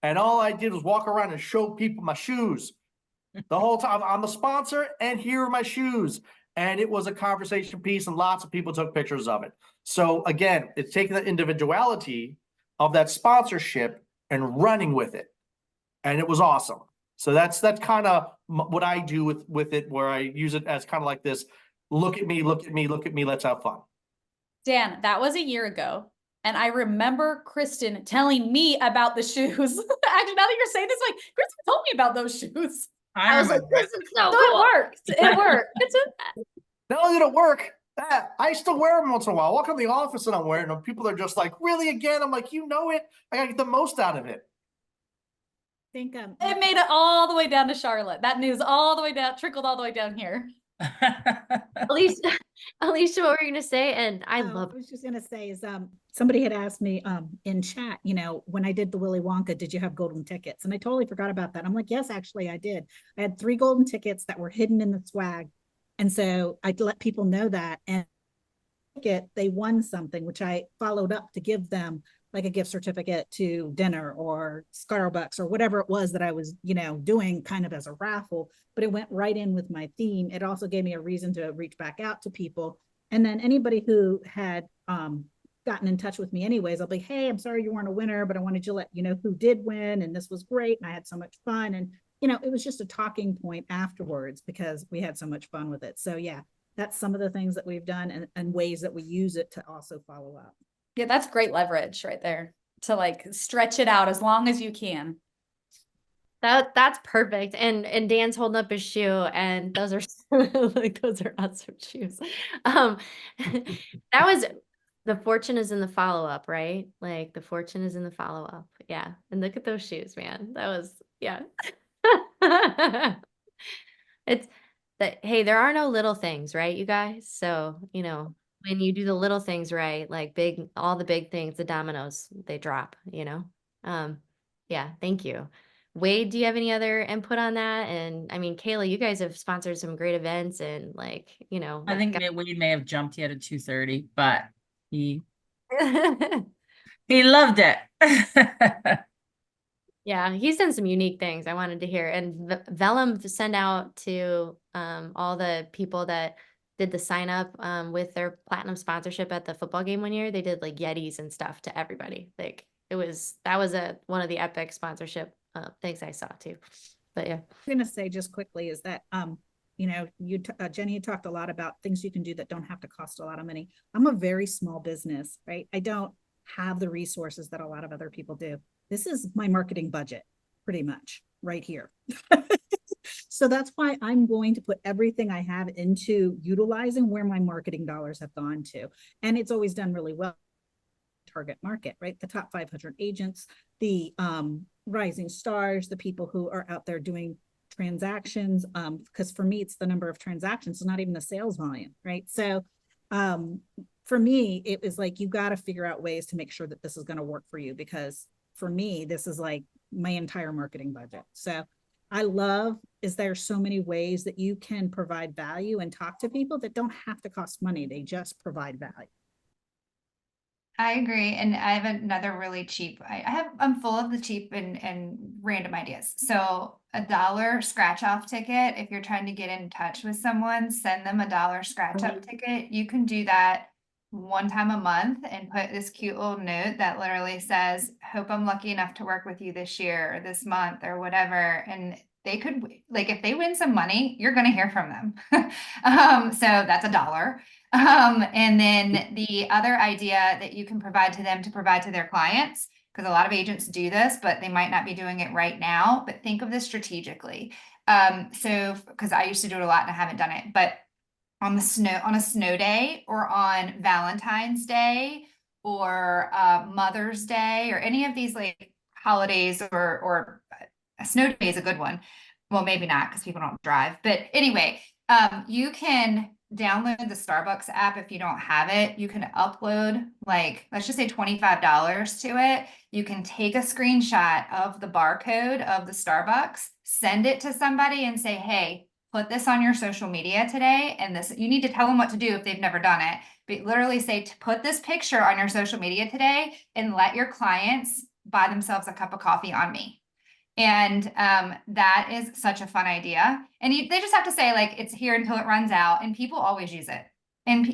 And all I did was walk around and show people my shoes the whole time. I'm the sponsor, and here are my shoes. And it was a conversation piece, and lots of people took pictures of it. So again, it's taking the individuality of that sponsorship and running with it. And it was awesome. So that's kind of what I do with it, where I use it as kind of like this, look at me, look at me, look at me, let's have fun. Dan, that was a year ago. And I remember Kristen telling me about the shoes. Actually, now that you're saying this, like, Kristen told me about those shoes. I was like, this is so So cool. it worked. It worked. Not only did it work, I still wear them once in a while. I walk in the office and I'm wearing them. People are just like, really again? I'm like, you know it. I gotta get the most out of it. I think It made it all the way down to Charlotte. That news all the way down, trickled all the way down here. Alicia, what were you gonna say? And I Oh, love I was just gonna say is somebody had asked me in chat, you know, when I did the Willy Wonka, did you have golden tickets? And I totally forgot about that. I'm like, yes, actually I did. I had 3 golden tickets that were hidden in the swag. And so I let people know that, and they won something, which I followed up to give them like a gift certificate to dinner or Starbucks or whatever it was that I was, you know, doing kind of as a raffle, but it went right in with my theme. It also gave me a reason to reach back out to people. And then anybody who had gotten in touch with me anyways, I'll be, hey, I'm sorry you weren't a winner, but I wanted to let you know who did win. And this was great. And I had so much fun. And, you know, it was just a talking point afterwards because we had so much fun with it. So yeah, that's some of the things that we've done and ways that we use it to also follow up. Yeah, that's great leverage right there to like stretch it out as long as you can. that's perfect. And Dan's holding up his shoe, and those are like those are awesome shoes. That was the fortune is in the follow-up, right? Like the fortune is in the follow-up. Yeah. And look at those shoes, man. That was yeah. It's that hey, there are no little things, right, you guys? So, you know, when you do the little things right, like all the big things, the dominoes, they drop, you know? Yeah, thank you. Wade, do you have any other input on that? And I mean, Kayla, you guys have sponsored some great events and like, you know. I think that Wade may have jumped yet at 2:30, but he loved it. Yeah, he's done some unique things I wanted to hear. And Vellum to send out to all the people that did the sign up with their platinum sponsorship at the football game one year. They did like Yetis and stuff to everybody. Like that was one of the epic sponsorship things I saw too. But yeah. I'm gonna say just quickly is that you know, Jenny, you talked a lot about things you can do that don't have to cost a lot of money. I'm a very small business, right? I don't have the resources that a lot of other people do. This is my marketing budget, pretty much right here. So that's why I'm going to put everything I have into utilizing where my marketing dollars have gone to. And it's always done really well. Target market, right? The top 500 agents, the rising stars, the people who are out there doing transactions. Because for me, it's the number of transactions, it's not even the sales volume, right? So for me, it was like, you got to figure out ways to make sure that this is going to work for you, because for me, this is like my entire marketing budget. So I love is there so many ways that you can provide value and talk to people that don't have to cost money. They just provide value. I agree. And I have another really cheap, I'm full of the cheap and random ideas. So $1 scratch off ticket, if you're trying to get in touch with someone, send them $1 scratch off ticket. You can do that one time a month and put this cute little note that literally says, hope I'm lucky enough to work with you this year or this month or whatever. And they could, like, if they win some money, you're going to hear from them. So that's $1. And then the other idea that you can provide to them to provide to their clients, because a lot of agents do this, but they might not be doing it right now, but think of this strategically. So, because I used to do it a lot and I haven't done it, but on a snow day or on Valentine's Day or Mother's Day or any of these like holidays or a snow day is a good one. Well, maybe not because people don't drive, but anyway, you can download the Starbucks app if you don't have it. You can upload like, let's just say $25 to it. You can take a screenshot of the barcode of the Starbucks, send it to somebody and say, hey, put this on your social media today. And this, you need to tell them what to do if they've never done it, but literally say to put this picture on your social media today and let your clients buy themselves a cup of coffee on me. And that is such a fun idea. And they just have to say like, it's here until it runs out, and people always use it. And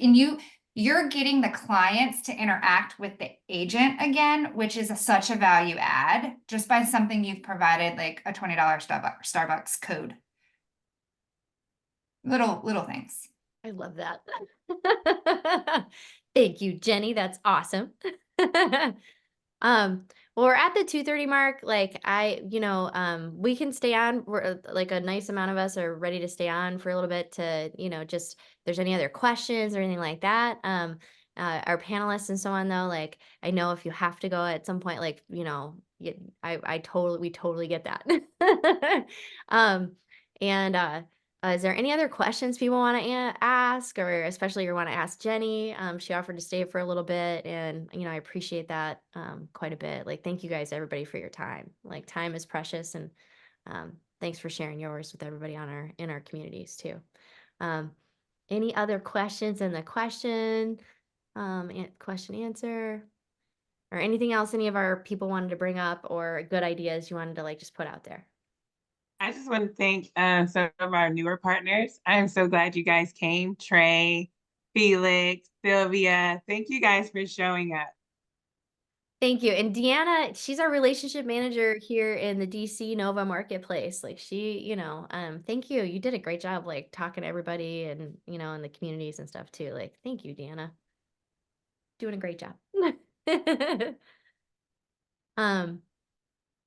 you're getting the clients to interact with the agent again, which is such a value add just by something you've provided, like a $20 Starbucks code. Little things. I love that. Thank you, Jenny. That's awesome. Well, we're at the 2:30 mark. Like we can stay on. We're like a nice amount of us are ready to stay on for a little bit to, just if there's any other questions or anything like that. Our panelists and so on though, like I know if you have to go at some point, like, we totally get that. Is there any other questions people want to ask, or especially you want to ask Jenny? She offered to stay for a little bit, and I appreciate that quite a bit. Like, thank you guys, everybody, for your time. Like, time is precious, and thanks for sharing yours with everybody in our communities too. Any other questions in the question answer, or anything else any of our people wanted to bring up, or good ideas you wanted to like just put out there? I just want to thank some of our newer partners. I am so glad you guys came. Trey, Felix, Sylvia. Thank you guys for showing up. Thank you. And Deanna, she's our relationship manager here in the DC Nova Marketplace. Like thank you. You did a great job like talking to everybody and, in the communities and stuff too. Like, thank you, Deanna. Doing a great job. Dan,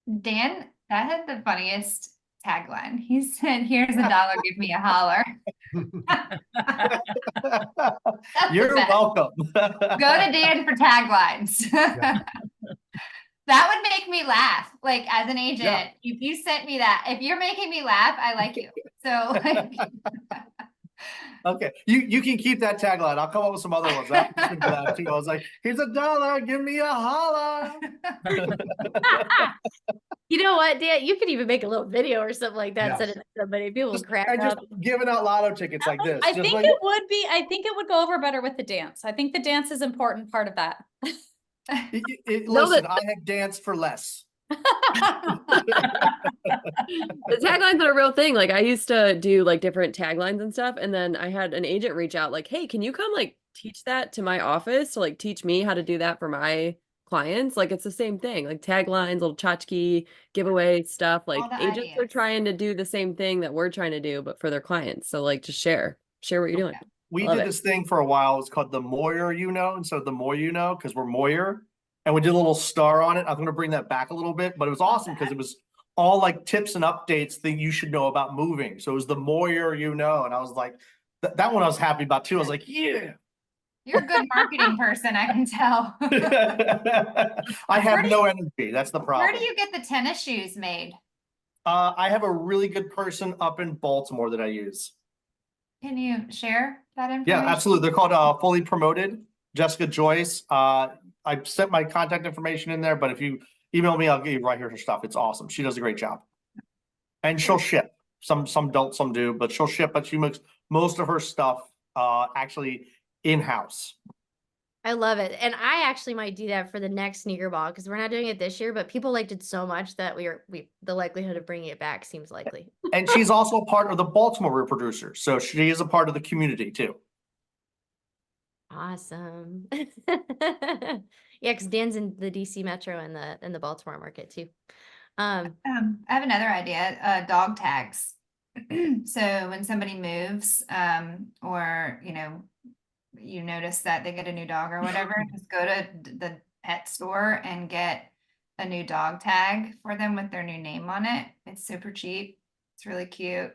that had the funniest tagline. He said, here's $1, give me a holler. You're welcome. Go to Dan for taglines. Yeah. That would make me laugh. Like, as an agent, Yeah. if you sent me that, if you're making me laugh, I like you. So like, Okay, you can keep that tagline. I'll come up with some other ones. I have to think of that too. I was like, here's $1, give me a holla. You know what, Dan? You could even make a little video or something like that. Send it Yes. to somebody. People will Just, crack and just up. giving out lotto tickets like this. I just think like, it would be, I think it would go over better with the dance. I think the dance is important part of that. No, listen, I have danced for less. The taglines are a real thing. Like I used to do like different taglines and stuff, and then I had an agent reach out like, "Hey, can you come like teach that to my office to like teach me how to do that for my clients?" Like it's the same thing, like taglines, little tchotchke, giveaway stuff. Like the agents are ideas. trying to do the same thing that we're trying to do, but for their clients. So like just share what you're doing. We Love did it. this thing for a while. It's called the Moyer, and so the more you know, because we're Moyer, and we did a little star on it. I'm going to bring that back a little bit, but it was awesome because it was all like tips and updates that you should know about moving. So it was the Moyer, and I was like, that one I was happy about too. I was like, yeah. You're a good marketing person, I can tell. I have do no energy. That's the problem. Where do you get the tennis shoes made? I have a really good person up in Baltimore that I use. Can you share that Yeah, information? absolutely. They're called Fully Promoted. Jessica Joyce. I sent my contact information in there, but if you email me, I'll get you right here her stuff. It's awesome. She does a great job. And she'll ship. Some don't, some do, but she'll ship, but she makes most of her stuff actually in-house. I love it. And I actually might do that for the next sneaker ball because we're not doing it this year, but people liked it so much that the likelihood of bringing it back seems likely. And she's also a part of the Baltimore Real Producers. So she is a part of the community too. Awesome. Yeah, because Dan's in the DC Metro and the Baltimore market too. I have another idea, dog tags. So when somebody moves, or, you notice that they get a new dog or whatever, just go to the pet store and get a new dog tag for them with their new name on it. It's super cheap. It's really cute.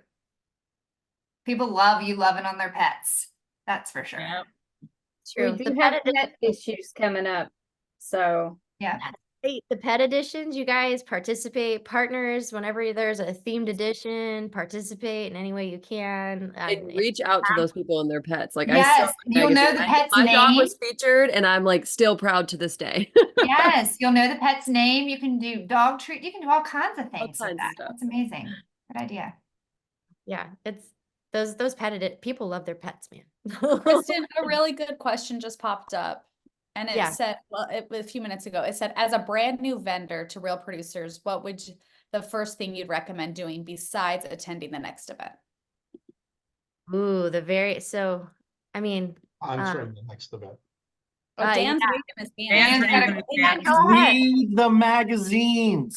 People love you loving on their pets. That's for sure. Yep. True. We The do have pet pet issues coming up, so Yeah. the pet editions, you guys participate, partners, whenever there's a themed edition, participate in any way you can. And reach out to those people and their pets. Like I Yes, saw you'll know the pet's my dog was name. featured, and I'm like still proud to this day. Yes, you'll know the pet's name. You can do dog treat. You can do all kinds of things with kinds of that. stuff. That's amazing. Good idea. Yeah, it's those people love their pets, man. Kristen, a really good question just popped up. And it Yeah. said, well, a few minutes ago, it said, as a brand new vendor to Real Producers, what would the first thing you'd recommend doing besides attending the next event? Ooh, I mean, Answering the next event. Oh, Dan's waving his Dan's hand. waving his hand. Go ahead. Read the magazines.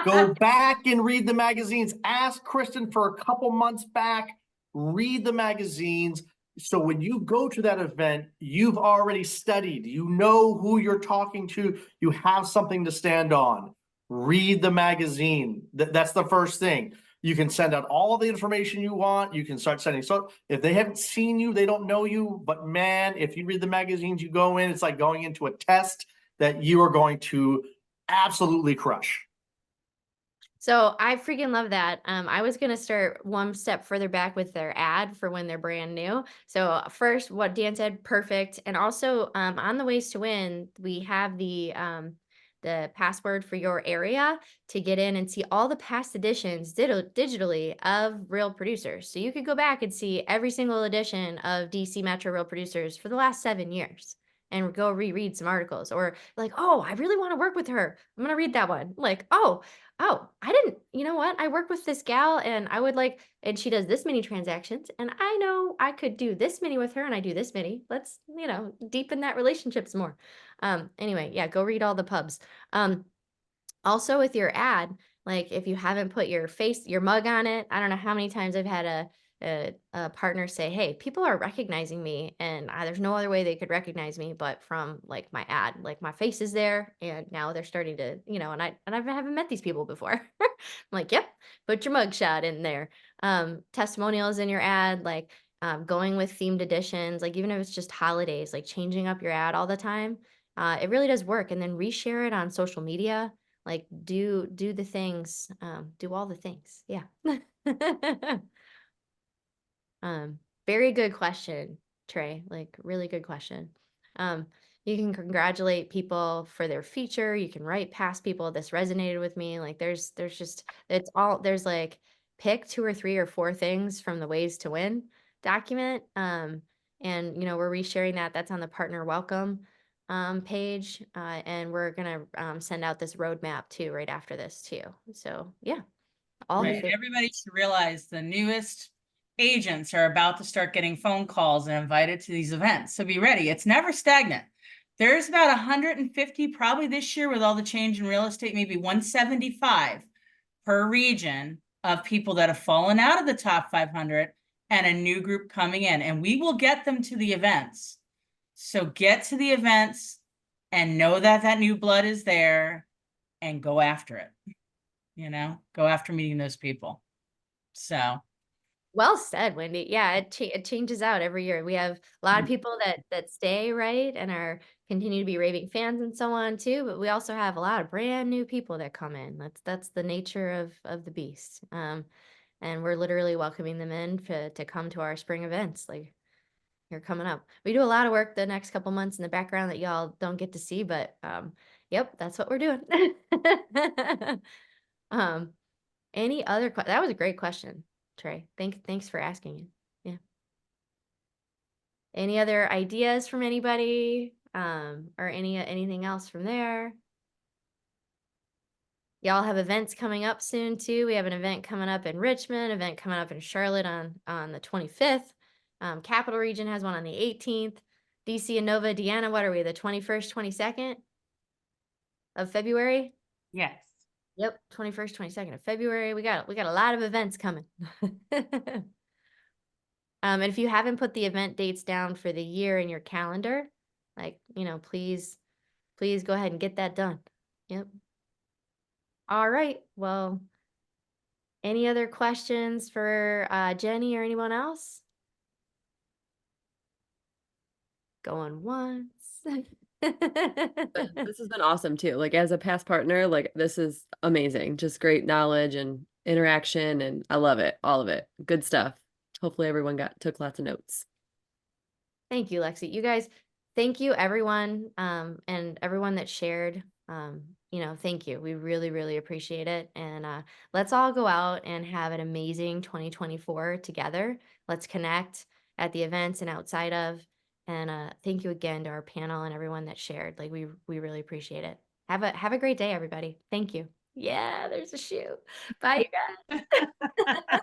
Go back and read the magazines. Ask Kristen for a couple months back. Read the magazines. So when you go to that event, you've already studied. You know who you're talking to. You have something to stand on. Read the magazine. That's the first thing. You can send out all the information you want. You can start sending. So if they haven't seen you, they don't know you. But man, if you read the magazines, you go in, it's like going into a test that you are going to absolutely crush. So I freaking love that. I was gonna start one step further back with their ad for when they're brand new. So first, what Dan said, perfect. And also, on the Ways to Win, we have the password for your area to get in and see all the past editions digitally of Real Producers. So you could go back and see every single edition of DC Metro Real Producers for the last 7 years and go reread some articles, or like, oh, I really want to work with her. I'm going to read that one. Like, oh, I didn't, you know what? I work with this gal and I would like, and she does this many transactions and I know I could do this many with her and I do this many. Let's, deepen that relationship some more. Anyway, yeah, go read all the pubs. Also with your ad, like if you haven't put your mug on it, I don't know how many times I've had a partner say, hey, people are recognizing me and there's no other way they could recognize me but from like my ad, like my face is there and now they're starting to, and I haven't met these people before. I'm like, yep, put your mugshot in there. Testimonials in your ad, like going with themed editions, like even if it's just holidays, like changing up your ad all the time. It really does work. And then reshare it on social media, like do the things, do all the things. Yeah. very good question, Trey. Like really good question. You can congratulate people for their feature. You can write past people. This resonated with me. Like there's just, there's like pick 2 or 3 or 4 things from the ways to win document. And we're resharing that. That's on the partner welcome page. And we're gonna send out this roadmap too right after this too. So yeah, all Right. the Everybody should realize the newest agents are about to start getting phone calls and invited to these events. So be ready. It's never stagnant. There's about 150 probably this year with all the change in real estate, maybe 175 per region of people that have fallen out of the top 500 and a new group coming in, and we will get them to the events. So get to the events and know that that new blood is there and go after it. Go after meeting those people. So well said, Wendy. Yeah, it changes out every year. We have a lot of people that stay, right, and are continue to be raving fans and so on too. But we also have a lot of brand new people that come in. That's the nature of the beast. And we're literally welcoming them in to come to our spring events. Like you're coming up. We do a lot of work the next couple months in the background that y'all don't get to see, but yep, that's what we're doing. Any other that was a great question, Trey. Thanks for asking it. Yeah. Any other ideas from anybody? Or anything else from there? Y'all have events coming up soon too. We have an event coming up in Richmond, event coming up in Charlotte on the 25th. Capital Region has one on the 18th. DC and Nova, Deanna, what are we, the 21st, 22nd of February? Yes. Yep, 21st, 22nd of February. We got a lot of events coming. And if you haven't put the event dates down for the year in your calendar, like, please go ahead and get that done. Yep. All right. Well, any other questions for Jenny or anyone else? Going once. This has been awesome too. Like as a past partner, like this is amazing. Just great knowledge and interaction, and I love it. All of it. Good stuff. Hopefully everyone took lots of notes. Thank you, Lexi. You guys, thank you everyone, and everyone that shared. Thank you. We really, really appreciate it. And let's all go out and have an amazing 2024 together. Let's connect at the events and outside of. And thank you again to our panel and everyone that shared. Like we really appreciate it. Have a great day, everybody. Thank you. Yeah, there's a shoe. Bye, you guys.